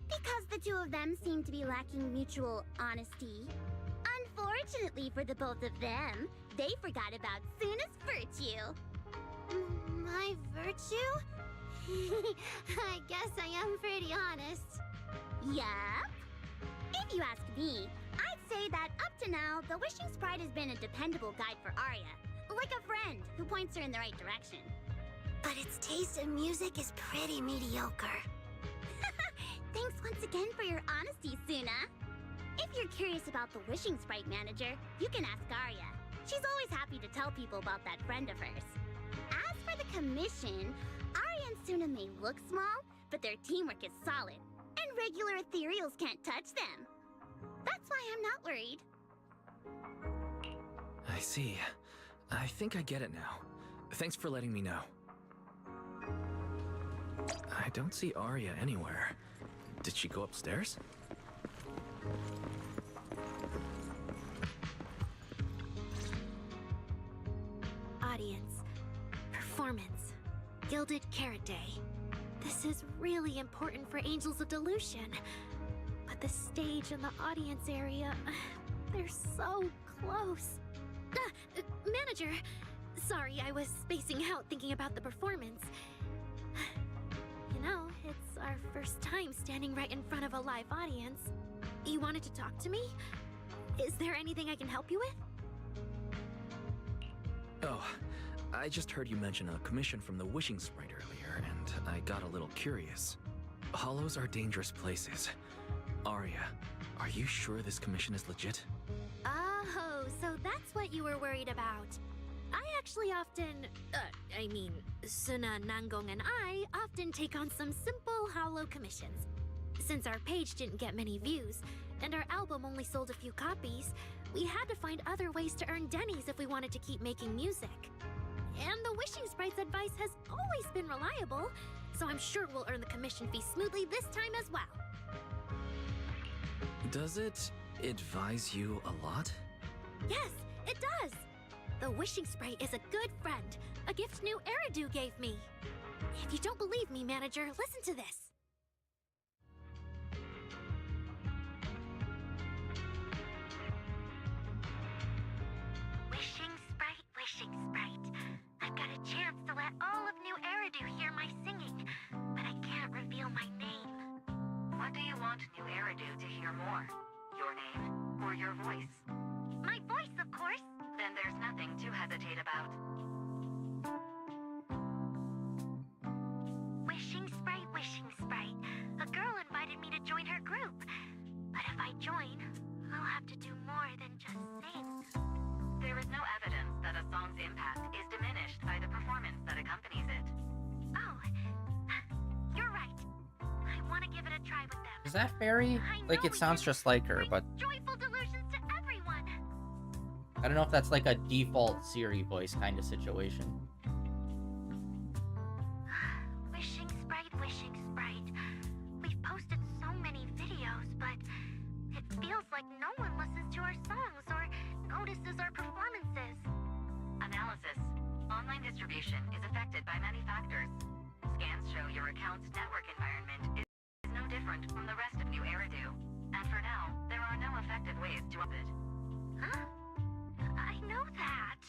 Because the two of them seem to be lacking mutual honesty. Unfortunately for the both of them, they forgot about Suna's virtue. My virtue? I guess I am pretty honest. Yup. If you ask me, I'd say that up to now, the Wishing Sprite has been a dependable guide for Arya. Like a friend who points her in the right direction. But its taste in music is pretty mediocre. Thanks once again for your honesty, Suna. If you're curious about the Wishing Sprite manager, you can ask Arya. She's always happy to tell people about that friend of hers. As for the commission, Arya and Suna may look small, but their teamwork is solid, and regular ethereals can't touch them. That's why I'm not worried. I see. I think I get it now. Thanks for letting me know. I don't see Arya anywhere. Did she go upstairs? Audience. Performance. Gilded Carrot Day. This is really important for Angels of Delusion. But the stage and the audience area, they're so close. Manager! Sorry, I was spacing out thinking about the performance. You know, it's our first time standing right in front of a live audience. You wanted to talk to me? Is there anything I can help you with? Oh, I just heard you mention a commission from the Wishing Sprite earlier, and I got a little curious. Hollows are dangerous places. Arya, are you sure this commission is legit? Oh, so that's what you were worried about. I actually often, Suna, Nangong, and I often take on some simple hollow commissions. Since our page didn't get many views, and our album only sold a few copies, we had to find other ways to earn dennies if we wanted to keep making music. And the Wishing Sprite's advice has always been reliable, so I'm sure we'll earn the commission fee smoothly this time as well. Does it advise you a lot? Yes, it does! The Wishing Sprite is a good friend, a gift new Eridu gave me. If you don't believe me, manager, listen to this. Wishing Sprite. I've got a chance to let all of New Eridu hear my singing, but I can't reveal my name. What do you want New Eridu to hear more? Your name or your voice? My voice, of course. then there's nothing to hesitate about. Wishing Sprite. A girl invited me to join her group. But if I join, I'll have to do more than just sing. There is no evidence that a song's impact is diminished by the performance that accompanies it. Oh, you're right. I want to give it a try with them. Is that Fairy? Like, it sounds just like her, but Joyful delusions to everyone. I don't know if that's like a default Siri voice kind of situation. Wishing Sprite. We've posted so many videos, but it feels like no one listens to our songs or notices our performances. Analysis. Online distribution is affected by many factors. Scans show your account's network environment is no different from the rest of New Eridu. And for now, there are no effective ways to up it. Huh? I know that.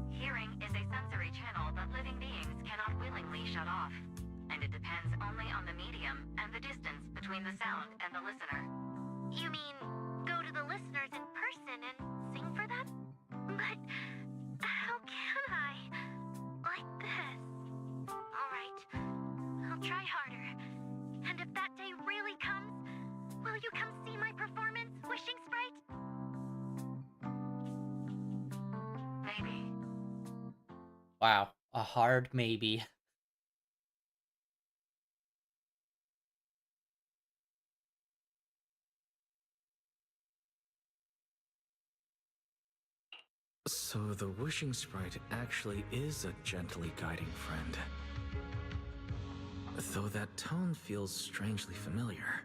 Hearing is a sensory channel that living beings cannot willingly shut off. And it depends only on the medium and the distance between the sound and the listener. You mean go to the listeners in person and sing for them? But how can I? Like this. Alright, I'll try harder. And if that day really comes, will you come see my performance, Wishing Sprite? Maybe. Wow, a hard maybe. So the Wishing Sprite actually is a gently guiding friend. Though that tone feels strangely familiar.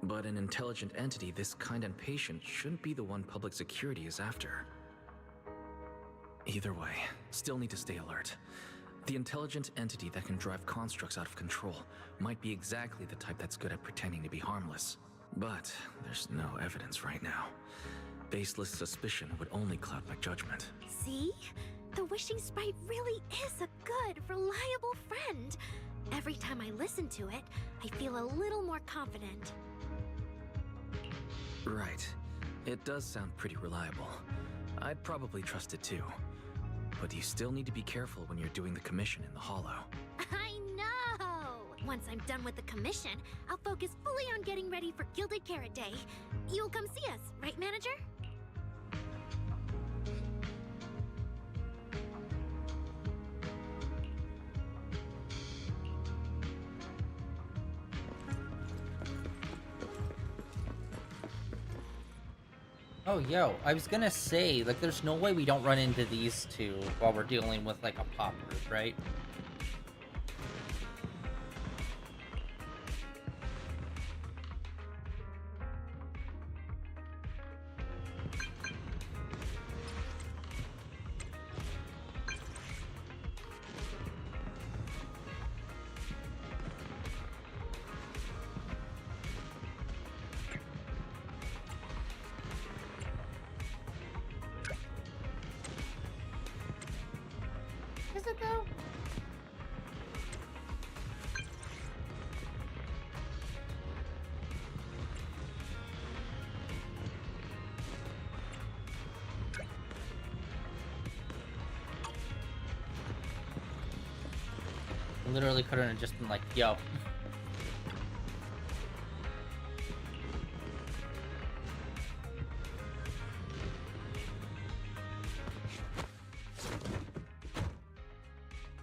But an intelligent entity this kind and patient shouldn't be the one public security is after. Either way, still need to stay alert. The intelligent entity that can drive constructs out of control might be exactly the type that's good at pretending to be harmless. But there's no evidence right now. Baseless suspicion would only cloud my judgment. See? The Wishing Sprite really is a good, reliable friend. Every time I listen to it, I feel a little more confident. Right. It does sound pretty reliable. I'd probably trust it too. But you still need to be careful when you're doing the commission in the Hollow. I know! Once I'm done with the commission, I'll focus fully on getting ready for Gilded Carrot Day. You'll come see us, right, Manager? Oh, yo, I was gonna say, like, there's no way we don't run into these two while we're dealing with, like, a pop group, right? Is it though? Literally couldn't have just been like, yo.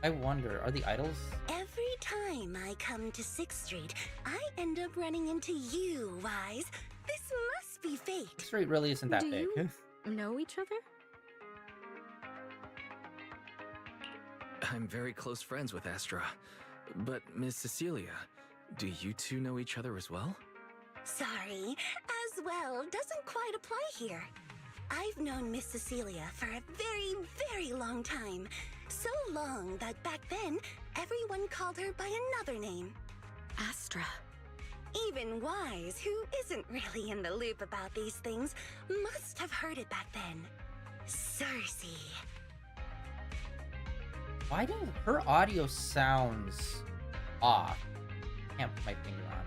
I wonder, are the idols? Every time I come to 6th Street, I end up running into you, Wise. This must be fate. The street really isn't that Do big. you know each other? I'm very close friends with Astra. But Miss Cecilia, do you two know each other as well? Sorry, as well doesn't quite apply here. I've known Miss Cecilia for a very, very long time. So long that back then, everyone called her by another name. Astra. Even Wise, who isn't really in the loop about these things, must have heard it back then. Cersei. Why do her audio sounds off? Can't put my finger on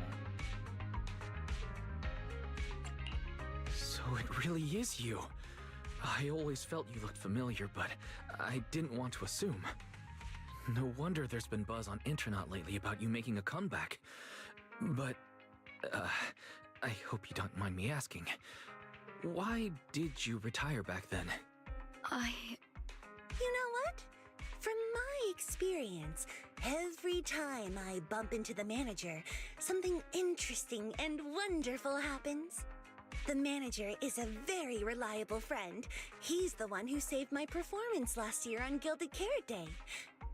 it. So it really is you. I always felt you looked familiar, but I didn't want to assume. No wonder there's been buzz on Intronaut lately about you making a comeback. But, I hope you don't mind me asking. Why did you retire back then? You know what? From my experience, every time I bump into the manager, something interesting and wonderful happens. The manager is a very reliable friend. He's the one who saved my performance last year on Gilded Carrot Day.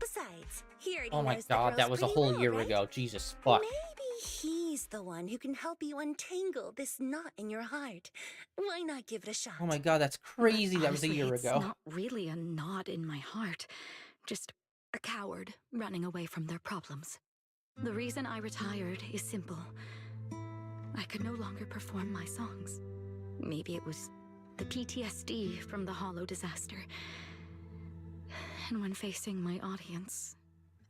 Besides, he already Oh my knows the god, girls that was a pretty whole well, year right? ago. Jesus fuck. Maybe he's the one who can help you untangle this knot in your heart. Why not give it a shot? Oh my god, that's But crazy. That was a honestly, year it's ago. not really a knot in my heart. Just a coward running away from their problems. The reason I retired is simple. I could no longer perform my songs. Maybe it was the PTSD from the Hollow disaster. And when facing my audience,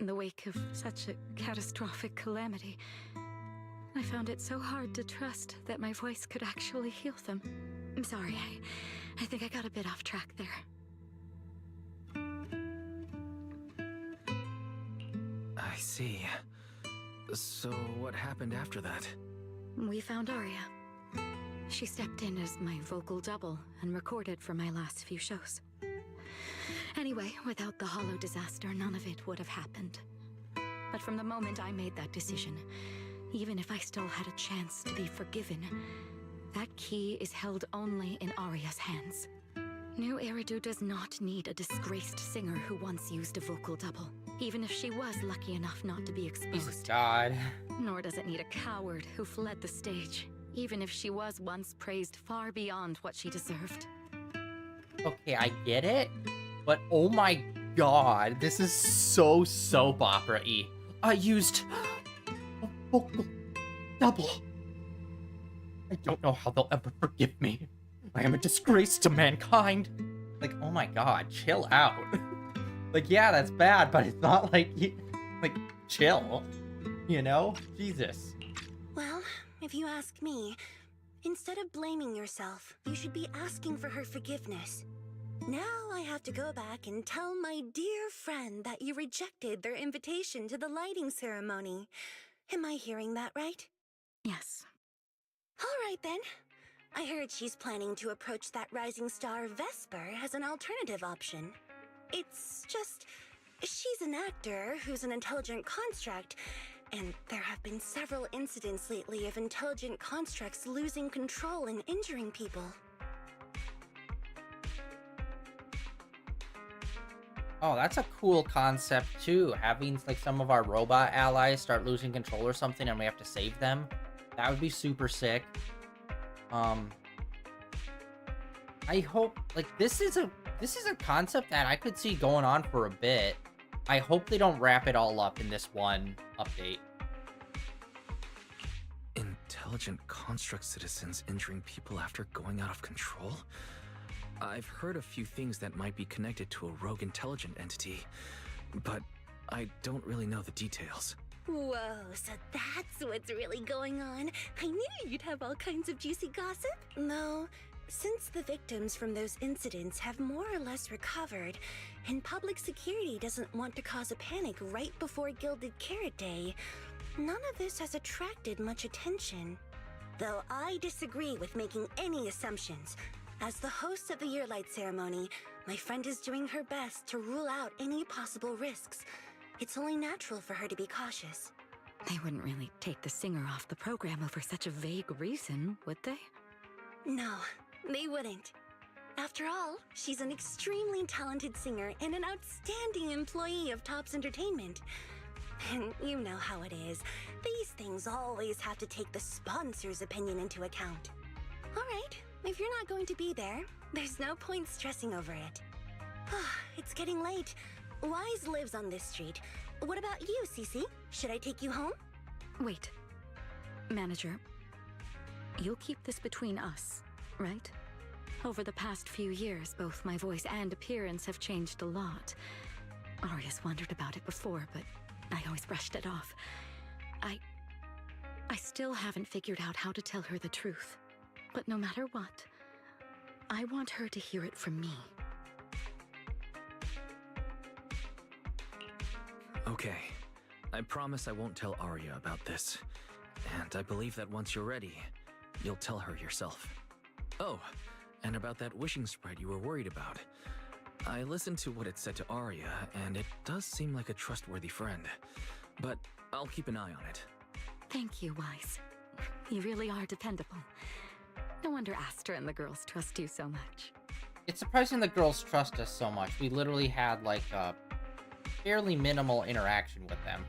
in the wake of such a catastrophic calamity, I found it so hard to trust that my voice could actually heal them. I'm sorry, I think I got a bit off track there. I see. So what happened after that? We found Aria. She stepped in as my vocal double and recorded for my last few shows. Anyway, without the Hollow disaster, none of it would have happened. But from the moment I made that decision, even if I still had a chance to be forgiven, that key is held only in Aria's hands. New Eridu does not need a disgraced singer who once used a vocal double, even if she was lucky enough not to be Jesus exposed. god. Nor does it need a coward who fled the stage, even if she was once praised far beyond what she deserved. Okay, I get it. But oh my god, this is so soap opera-y. I used a vocal double. I don't know how they'll ever forgive me. I am a disgrace to mankind. Like, oh my god, chill out. Like, yeah, that's bad, but it's not like, like, chill. You know? Jesus. Well, if you ask me, instead of blaming yourself, you should be asking for her forgiveness. Now I have to go back and tell my dear friend that you rejected their invitation to the lighting ceremony. Am I hearing that right? Yes. All right then. I heard she's planning to approach that rising star Vesper as an alternative option. It's just, she's an actor who's an intelligent construct, and there have been several incidents lately of intelligent constructs losing control and injuring people. Oh, that's a cool concept too. Having like some of our robot allies start losing control or something and we have to save them. That would be super sick. I hope like this is a concept that I could see going on for a bit. I hope they don't wrap it all up in this one update. Intelligent construct citizens injuring people after going out of control? I've heard a few things that might be connected to a rogue intelligent entity, but I don't really know the details. Whoa, so that's what's really going on. I knew you'd have all kinds of juicy gossip. No, since the victims from those incidents have more or less recovered, and public security doesn't want to cause a panic right before Gilded Carrot Day, none of this has attracted much attention. Though I disagree with making any assumptions. As the host of the Yearlight ceremony, my friend is doing her best to rule out any possible risks. It's only natural for her to be cautious. They wouldn't really take the singer off the program over such a vague reason, would they? No, they wouldn't. After all, she's an extremely talented singer and an outstanding employee of Topps Entertainment. And you know how it is. These things always have to take the sponsor's opinion into account. All right, if you're not going to be there, there's no point stressing over it. It's getting late. Wise lives on this street. What about you, Cece? Should I take you home? Wait. Manager, you'll keep this between us, right? Over the past few years, both my voice and appearance have changed a lot. Aria's wondered about it before, but I always brushed it off. I still haven't figured out how to tell her the truth. But no matter what, I want her to hear it from me. Okay. I promise I won't tell Arya about this. And I believe that once you're ready, you'll tell her yourself. Oh, and about that wishing sprite you were worried about. I listened to what it said to Arya, and it does seem like a trustworthy friend. But I'll keep an eye on it. Thank you, Wise. You really are dependable. No wonder Astra and the girls trust you so much. It's surprising the girls trust us so much. We literally had, like, a fairly minimal interaction with them.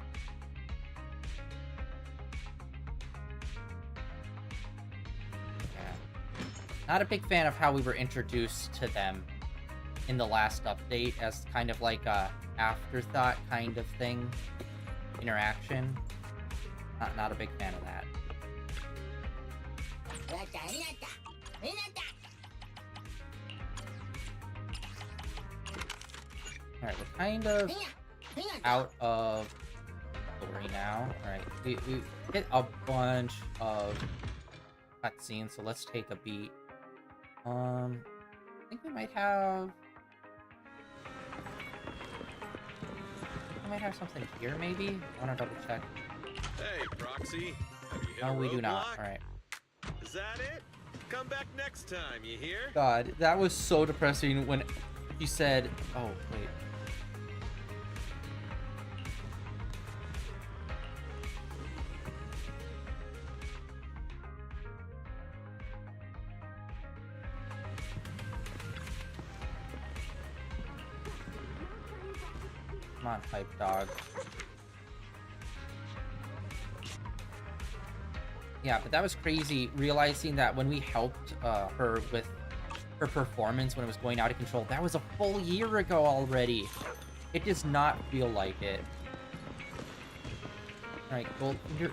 Yeah. Not a big fan of how we were introduced to them in the last update as kind of like a afterthought kind of thing. Interaction. Not a big fan of that. Alright, we're kind of out of story now. Alright, we hit a bunch of cutscenes, so let's take a beat. I think we might have... something here, maybe? I want to double check. Hey, Proxy. Have you hit No, a we do not. roadblock? Alright. Is that it? Come back next time, you hear? God, that was so depressing when he said... Oh, wait. Come on, hype dog. Yeah, but that was crazy, realizing that when we helped her with her performance when it was going out of control, that was a full year ago already. It does not feel like it. Alright, Goldfinger.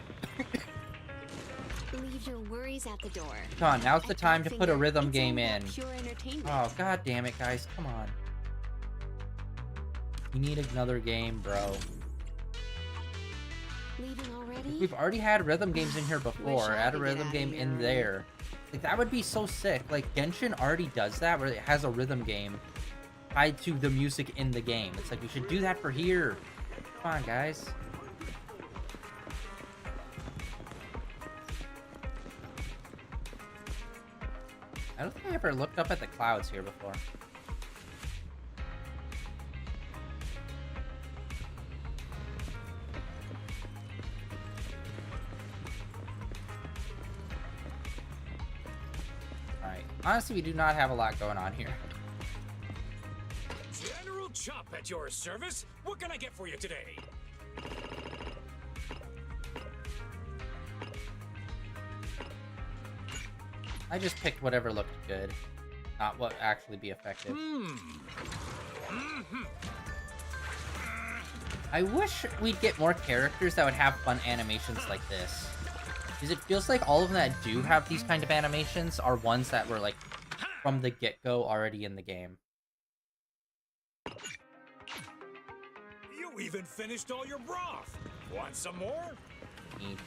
Leave your worries at the door. Come on, now's the time to put a rhythm It's game all in. about pure entertainment. Oh, god damn it, guys. Come on. You need another game, bro. Leaving already? We've already had rhythm games in here Wish before. I Add a could get rhythm outta game here in early. there. Like, that would be so sick. Like, Genshin already does that, where it has a rhythm game tied to the music in the game. It's like, we should do that for here. Come on, guys. I don't think I ever looked up at the clouds here before. Alright. Honestly, we do not have a lot going on here. General Chop at your service. What can I get for you today? I just picked whatever looked good, not what actually be effective. I wish we'd get more characters that would have fun animations like this. Because it feels like all of them that do have these kind of animations are ones that were, like, from the get-go already in the game. You even finished all your broth. Want some more? Neat.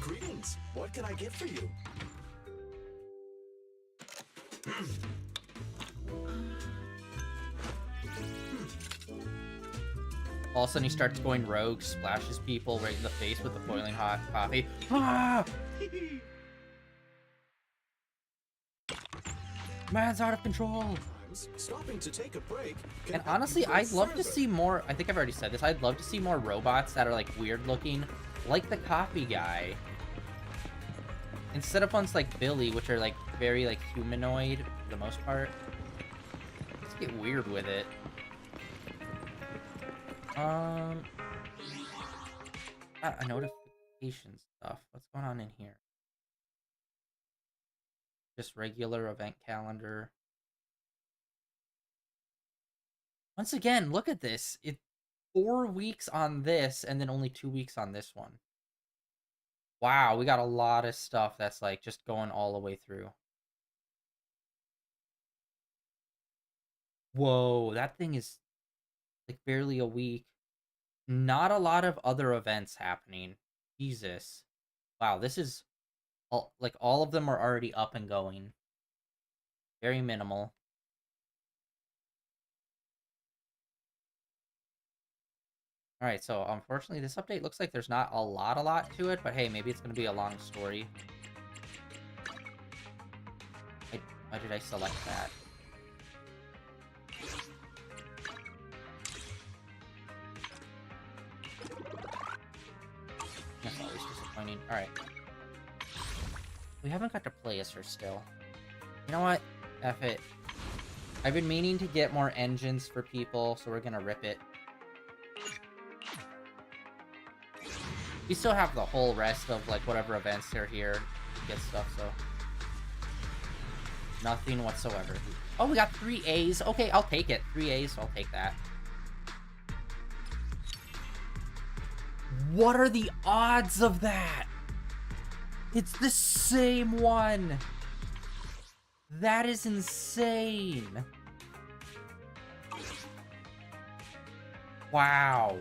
Greetings. What can I get for you? All of a sudden he starts going rogue, splashes people right in the face with the boiling hot coffee. Ah! Man's out of control! Stopping to take a break. can And help you honestly, go I'd love to further. see more. I think I've already said this. I'd love to see more robots that are like weird looking, like the coffee guy. Instead of ones like Billy, which are like very like humanoid for the most part. Let's get weird with it. A notification stuff. What's going on in here? Just regular event calendar. Once again, look at this. It's 4 weeks on this, and then only 2 weeks on this one. Wow, we got a lot of stuff that's like just going all the way through. Whoa, that thing is like barely a week. Not a lot of other events happening. Jesus. Wow, this is all of them are already up and going. Very minimal. Alright, so unfortunately this update looks like there's not a lot to it, but hey, maybe it's gonna be a long story. Why did I select that? That's always disappointing. Alright. We haven't got to play as her still. You know what? F it. I've been meaning to get more engines for people, so we're gonna rip it. We still have the whole rest of, like, whatever events are here to get stuff, so... Nothing whatsoever. Oh, we got 3 A's. Okay, I'll take it. 3 A's, I'll take that. What are the odds of that? It's the same one! That is insane! Wow.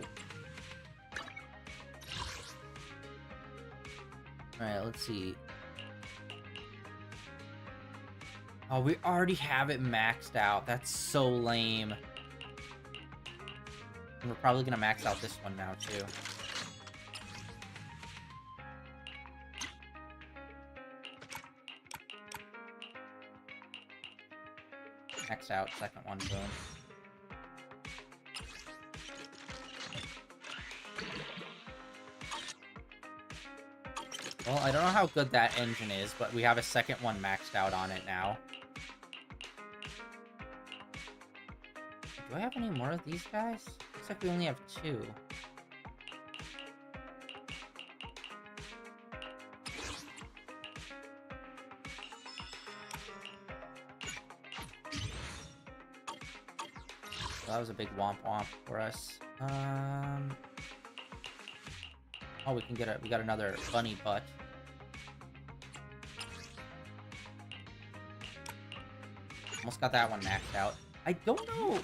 Alright, let's see. Oh, we already have it maxed out. That's so lame. And we're probably gonna max out this one now, too. Max out, second one, boom. Well, I don't know how good that engine is, but we have a second one maxed out on it now. Do I have any more of these guys? Looks like we only have 2. So that was a big womp womp for us. Oh, we got another bunny butt. Almost got that one maxed out. I don't know.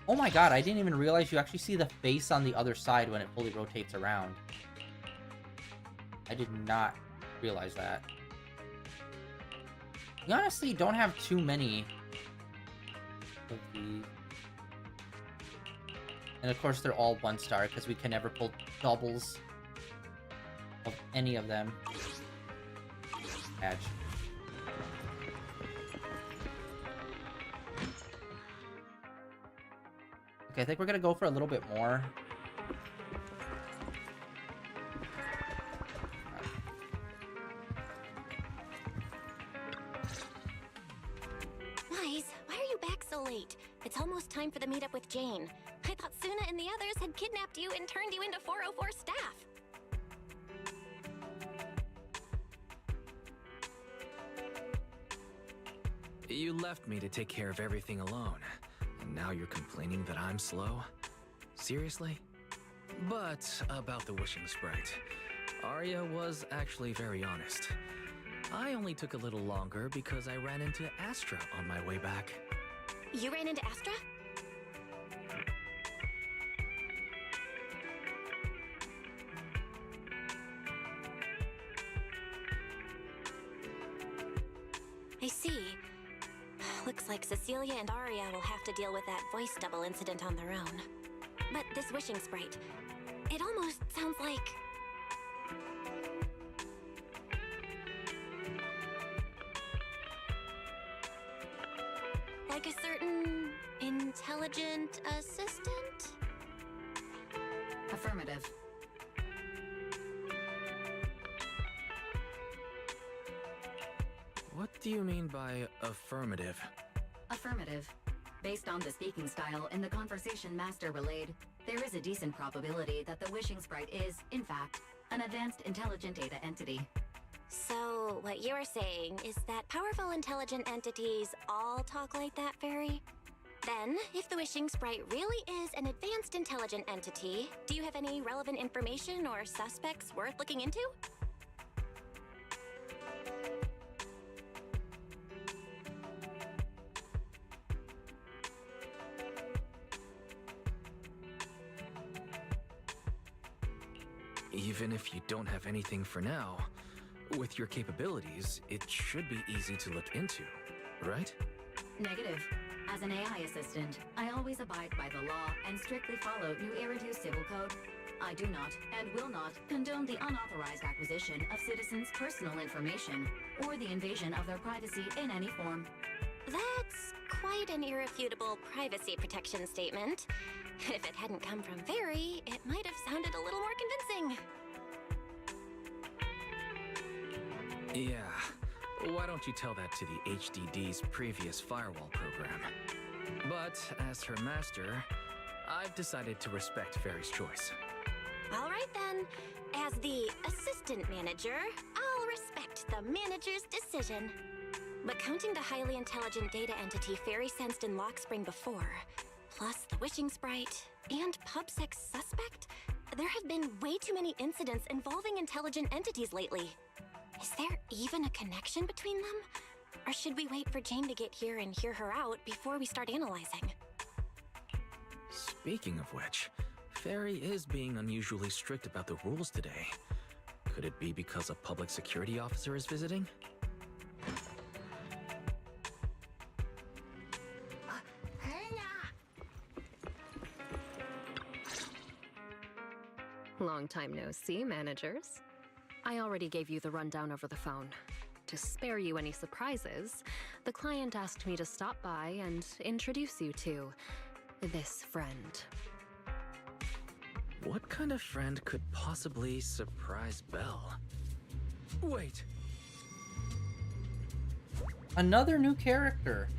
Oh my god, I didn't even realize you actually see the face on the other side when it fully rotates around. I did not realize that. We honestly don't have too many of these. And of course they're all 1-star because we can never pull doubles of any of them. Badge. Okay, I think we're gonna go for a little bit more. Wise, why are you back so late? It's almost time for the meetup with Jane. I thought Suna and the others had kidnapped you and turned you into 404 staff. You left me to take care of everything alone, and now you're complaining that I'm slow? Seriously? But about the wishing sprite, Arya was actually very honest. I only took a little longer because I ran into Astra on my way back. You ran into Astra? I see. Looks like Cecilia and Arya will have to deal with that voice double incident on their own. But this wishing sprite, it almost sounds like... like a certain intelligent assistant? Affirmative. What do you mean by affirmative? Affirmative. Based on the speaking style in the conversation Master relayed, there is a decent probability that the wishing sprite is, in fact, an advanced intelligent data entity. So, what you're saying is that powerful intelligent entities all talk like that, Fairy? Then, if the wishing sprite really is an advanced intelligent entity, do you have any relevant information or suspects worth looking into? Even if you don't have anything for now, With your capabilities, it should be easy to look into, right? Negative. As an AI assistant, I always abide by the law and strictly follow New Eridu Civil Code. I do not and will not condone the unauthorized acquisition of citizens' personal information or the invasion of their privacy in any form. That's quite an irrefutable privacy protection statement. If it hadn't come from Very, it might have sounded a little more convincing. Yeah. Why don't you tell that to the HDD's previous firewall program? But as her master, I've decided to respect Fairy's choice. All right then. As the assistant manager, I'll respect the manager's decision. But counting the highly intelligent data entity Fairy sensed in Lockspring before, plus the wishing sprite, and PubSec suspect, there have been way too many incidents involving intelligent entities lately. Is there even a connection between them? Or should we wait for Jane to get here and hear her out before we start analyzing? Speaking of which, Fairy is being unusually strict about the rules today. Could it be because a public security officer is visiting? Long time no see, managers. I already gave you the rundown over the phone. To spare you any surprises, the client asked me to stop by and introduce you to this friend. What kind of friend could possibly surprise Belle? Wait. Another new character.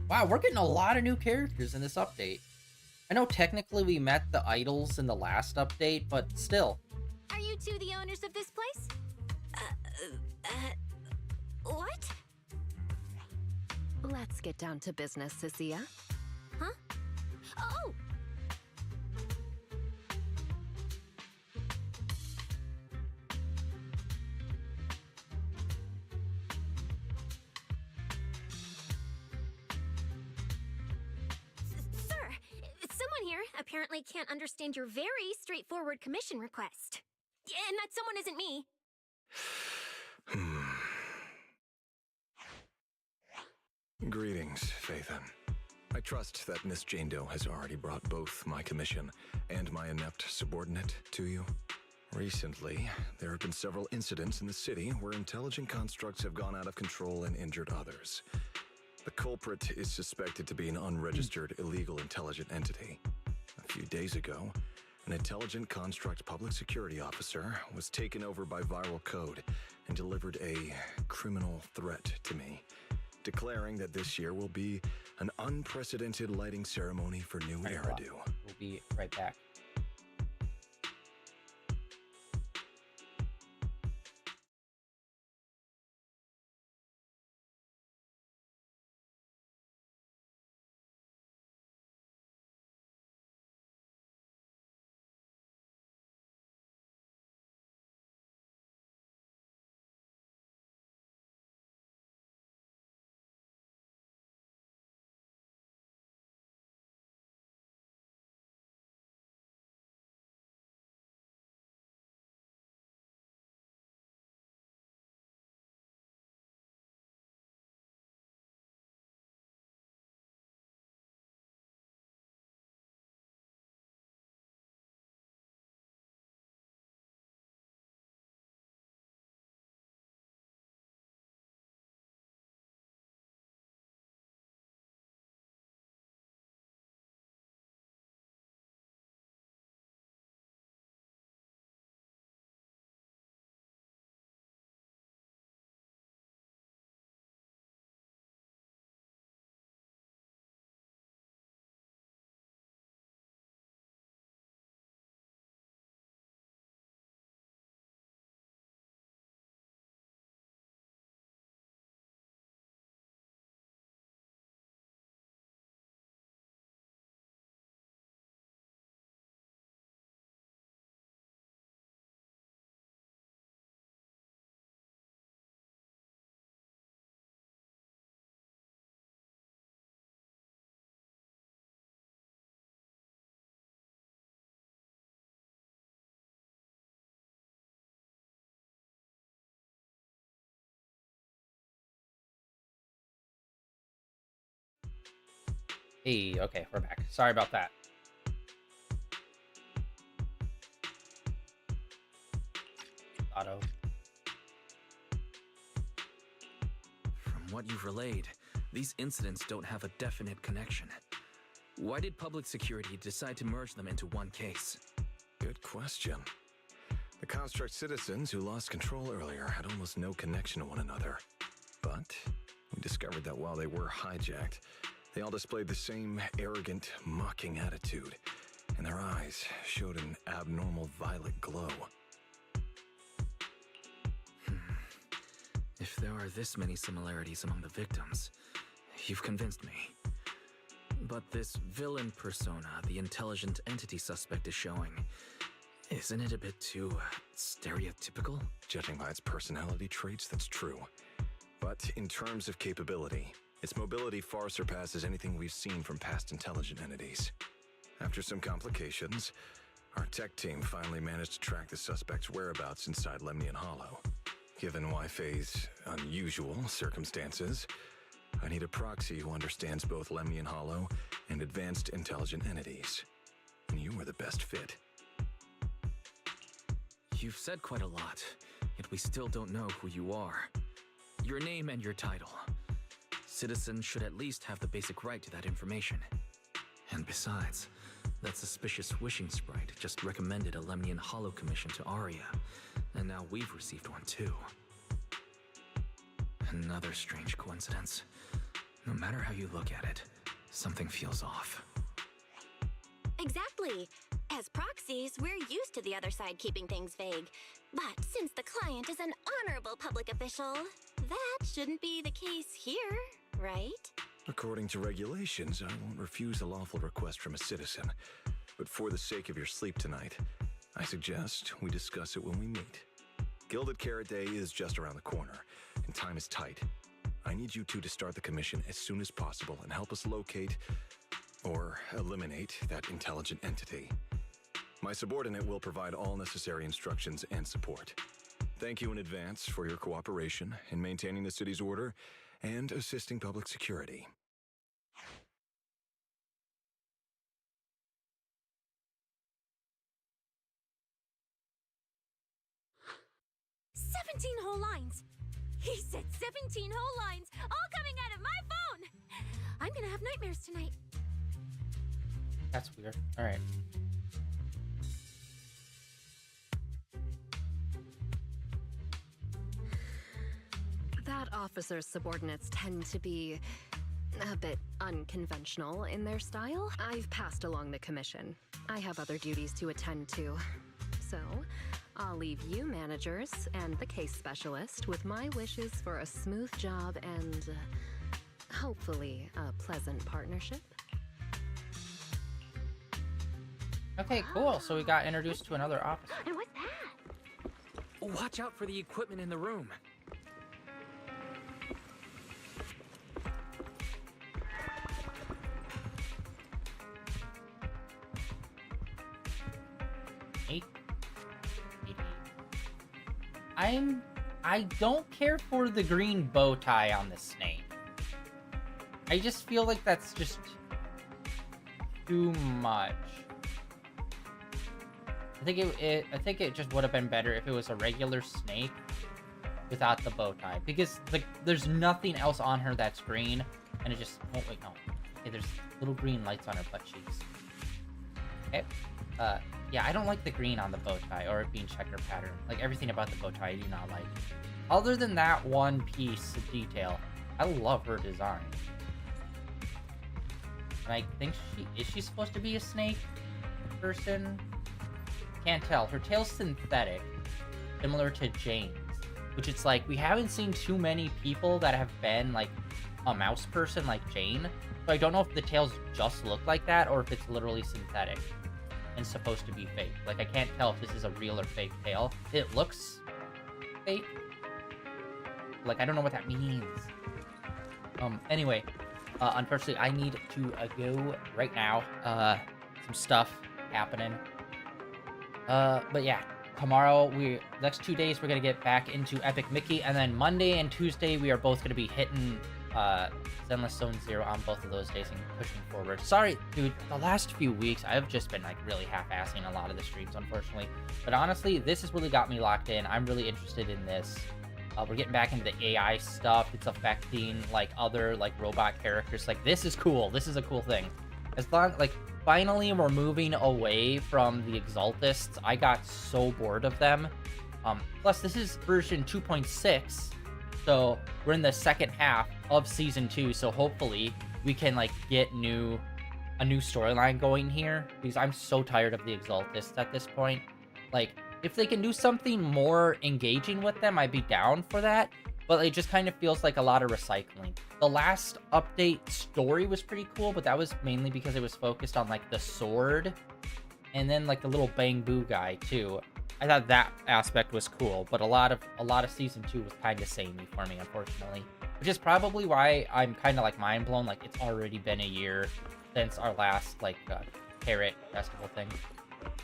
Wow, we're getting a lot of new characters in this update. I know technically we met the idols in the last update, but still. Are you two the owners of this place? What? Let's get down to business, Cecilia. Huh? Oh! Sir, someone here apparently can't understand your very straightforward commission request. And that someone isn't me. Greetings, Phaethon. I trust that Miss Jane Doe has already brought both my commission and my inept subordinate to you. Recently, there have been several incidents in the city where intelligent constructs have gone out of control and injured others. The culprit is suspected to be an unregistered illegal intelligent entity. A few days ago, an intelligent construct public security officer was taken over by viral code and delivered a criminal threat to me, declaring that this year will be an unprecedented lighting ceremony for New Eridu. We'll be right back. Hey, okay, we're back. Sorry about that. Auto. From what you've relayed, these incidents don't have a definite connection. Why did public security decide to merge them into one case? Good question. The construct citizens who lost control earlier had almost no connection to one another. But we discovered that while they were hijacked, they all displayed the same arrogant, mocking attitude, and their eyes showed an abnormal violet glow. If there are this many similarities among the victims, you've convinced me. But this villain persona the intelligent entity suspect is showing, isn't it a bit too stereotypical? Judging by its personality traits, that's true. But in terms of capability, its mobility far surpasses anything we've seen from past intelligent entities. After some complications, our tech team finally managed to track the suspect's whereabouts inside Lemnian Hollow. Given Wi-Fi's unusual circumstances, I need a proxy who understands both Lemnian Hollow and advanced intelligent entities. And you were the best fit. You've said quite a lot, yet we still don't know who you are. Your name and your title. Citizens should at least have the basic right to that information. And besides, that suspicious wishing sprite just recommended a Lemnian Hollow commission to Arya, and now we've received one too. Another strange coincidence. No matter how you look at it, something feels off. Exactly. As proxies, we're used to the other side keeping things vague. But since the client is an honorable public official, that shouldn't be the case here, right? According to regulations, I won't refuse a lawful request from a citizen. But for the sake of your sleep tonight, I suggest we discuss it when we meet. Gilded Carrot Day is just around the corner, and time is tight. I need you two to start the commission as soon as possible and help us locate or eliminate that intelligent entity. My subordinate will provide all necessary instructions and support. Thank you in advance for your cooperation in maintaining the city's order and assisting public security. Whole lines. He said 17 whole lines, all coming out of my phone. I'm gonna have nightmares tonight. That's weird. All right. That officer's subordinates tend to be a bit unconventional in their style. I've passed along the commission. I have other duties to attend to. So, I'll leave you managers and the case specialist with my wishes for a smooth job and hopefully a pleasant partnership. Okay, cool. So we got introduced to another officer. And what's that? Watch out for the equipment in the room. I don't care for the green bow tie on the snake. I just feel like that's just too much. I think it just would have been better if it was a regular snake without the bow tie, because there's nothing else on her that's green, and it just wait, no. Okay, there's little green lights on her butt cheeks. Okay. Yeah, I don't like the green on the bow tie or it being checker pattern. Like everything about the bow tie I do not like. Other than that one piece of detail, I love her design. And I think is she supposed to be a snake person? Can't tell. Her tail's synthetic, similar to Jane's, which it's like we haven't seen too many people that have been like a mouse person like Jane. So I don't know if the tails just look like that or if it's literally synthetic and supposed to be fake. Like, I can't tell if this is a real or fake tail. It looks fake. Like, I don't know what that means. Anyway, unfortunately, I need to go right now. Some stuff happening. But yeah, tomorrow, next 2 days, we're gonna get back into Epic Mickey, and then Monday and Tuesday, we are both gonna be hitting Zenless Zone Zero on both of those days and pushing forward. Sorry, dude, the last few weeks I've just been like really half-assing a lot of the streams, unfortunately. But honestly, this has really got me locked in. I'm really interested in this. We're getting back into the AI stuff. It's affecting like other like robot characters. Like, this is cool. This is a cool thing. As long like finally we're moving away from the Exaltists. I got so bored of them. Plus this is version 2.6, so we're in the second half of season 2. So hopefully we can like get a new storyline going here, because I'm so tired of the Exaltists at this point. Like, if they can do something more engaging with them, I'd be down for that. But it just kind of feels like a lot of recycling. The last update story was pretty cool, but that was mainly because it was focused on like the sword and then like the little bang boo guy too. I thought that aspect was cool, but a lot of season 2 was kind of samey for me, unfortunately. Which is probably why I'm kind of like mind blown. Like, it's already been a year since our last like Parrot Festival thing.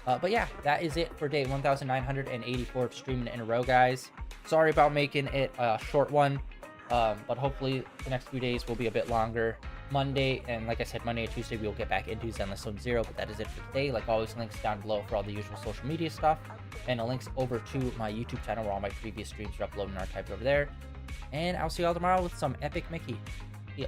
But yeah, that is it for day 1984 of streaming in a row, guys. Sorry about making it a short one, but hopefully the next few days will be a bit longer. Monday, and like I said, Monday and Tuesday, we will get back into Zenless Zone Zero, but that is it for today. Like always, links down below for all the usual social media stuff, and links over to my YouTube channel where all my previous streams are uploaded and archived over there. And I'll see you all tomorrow with some epic Mickey. See ya.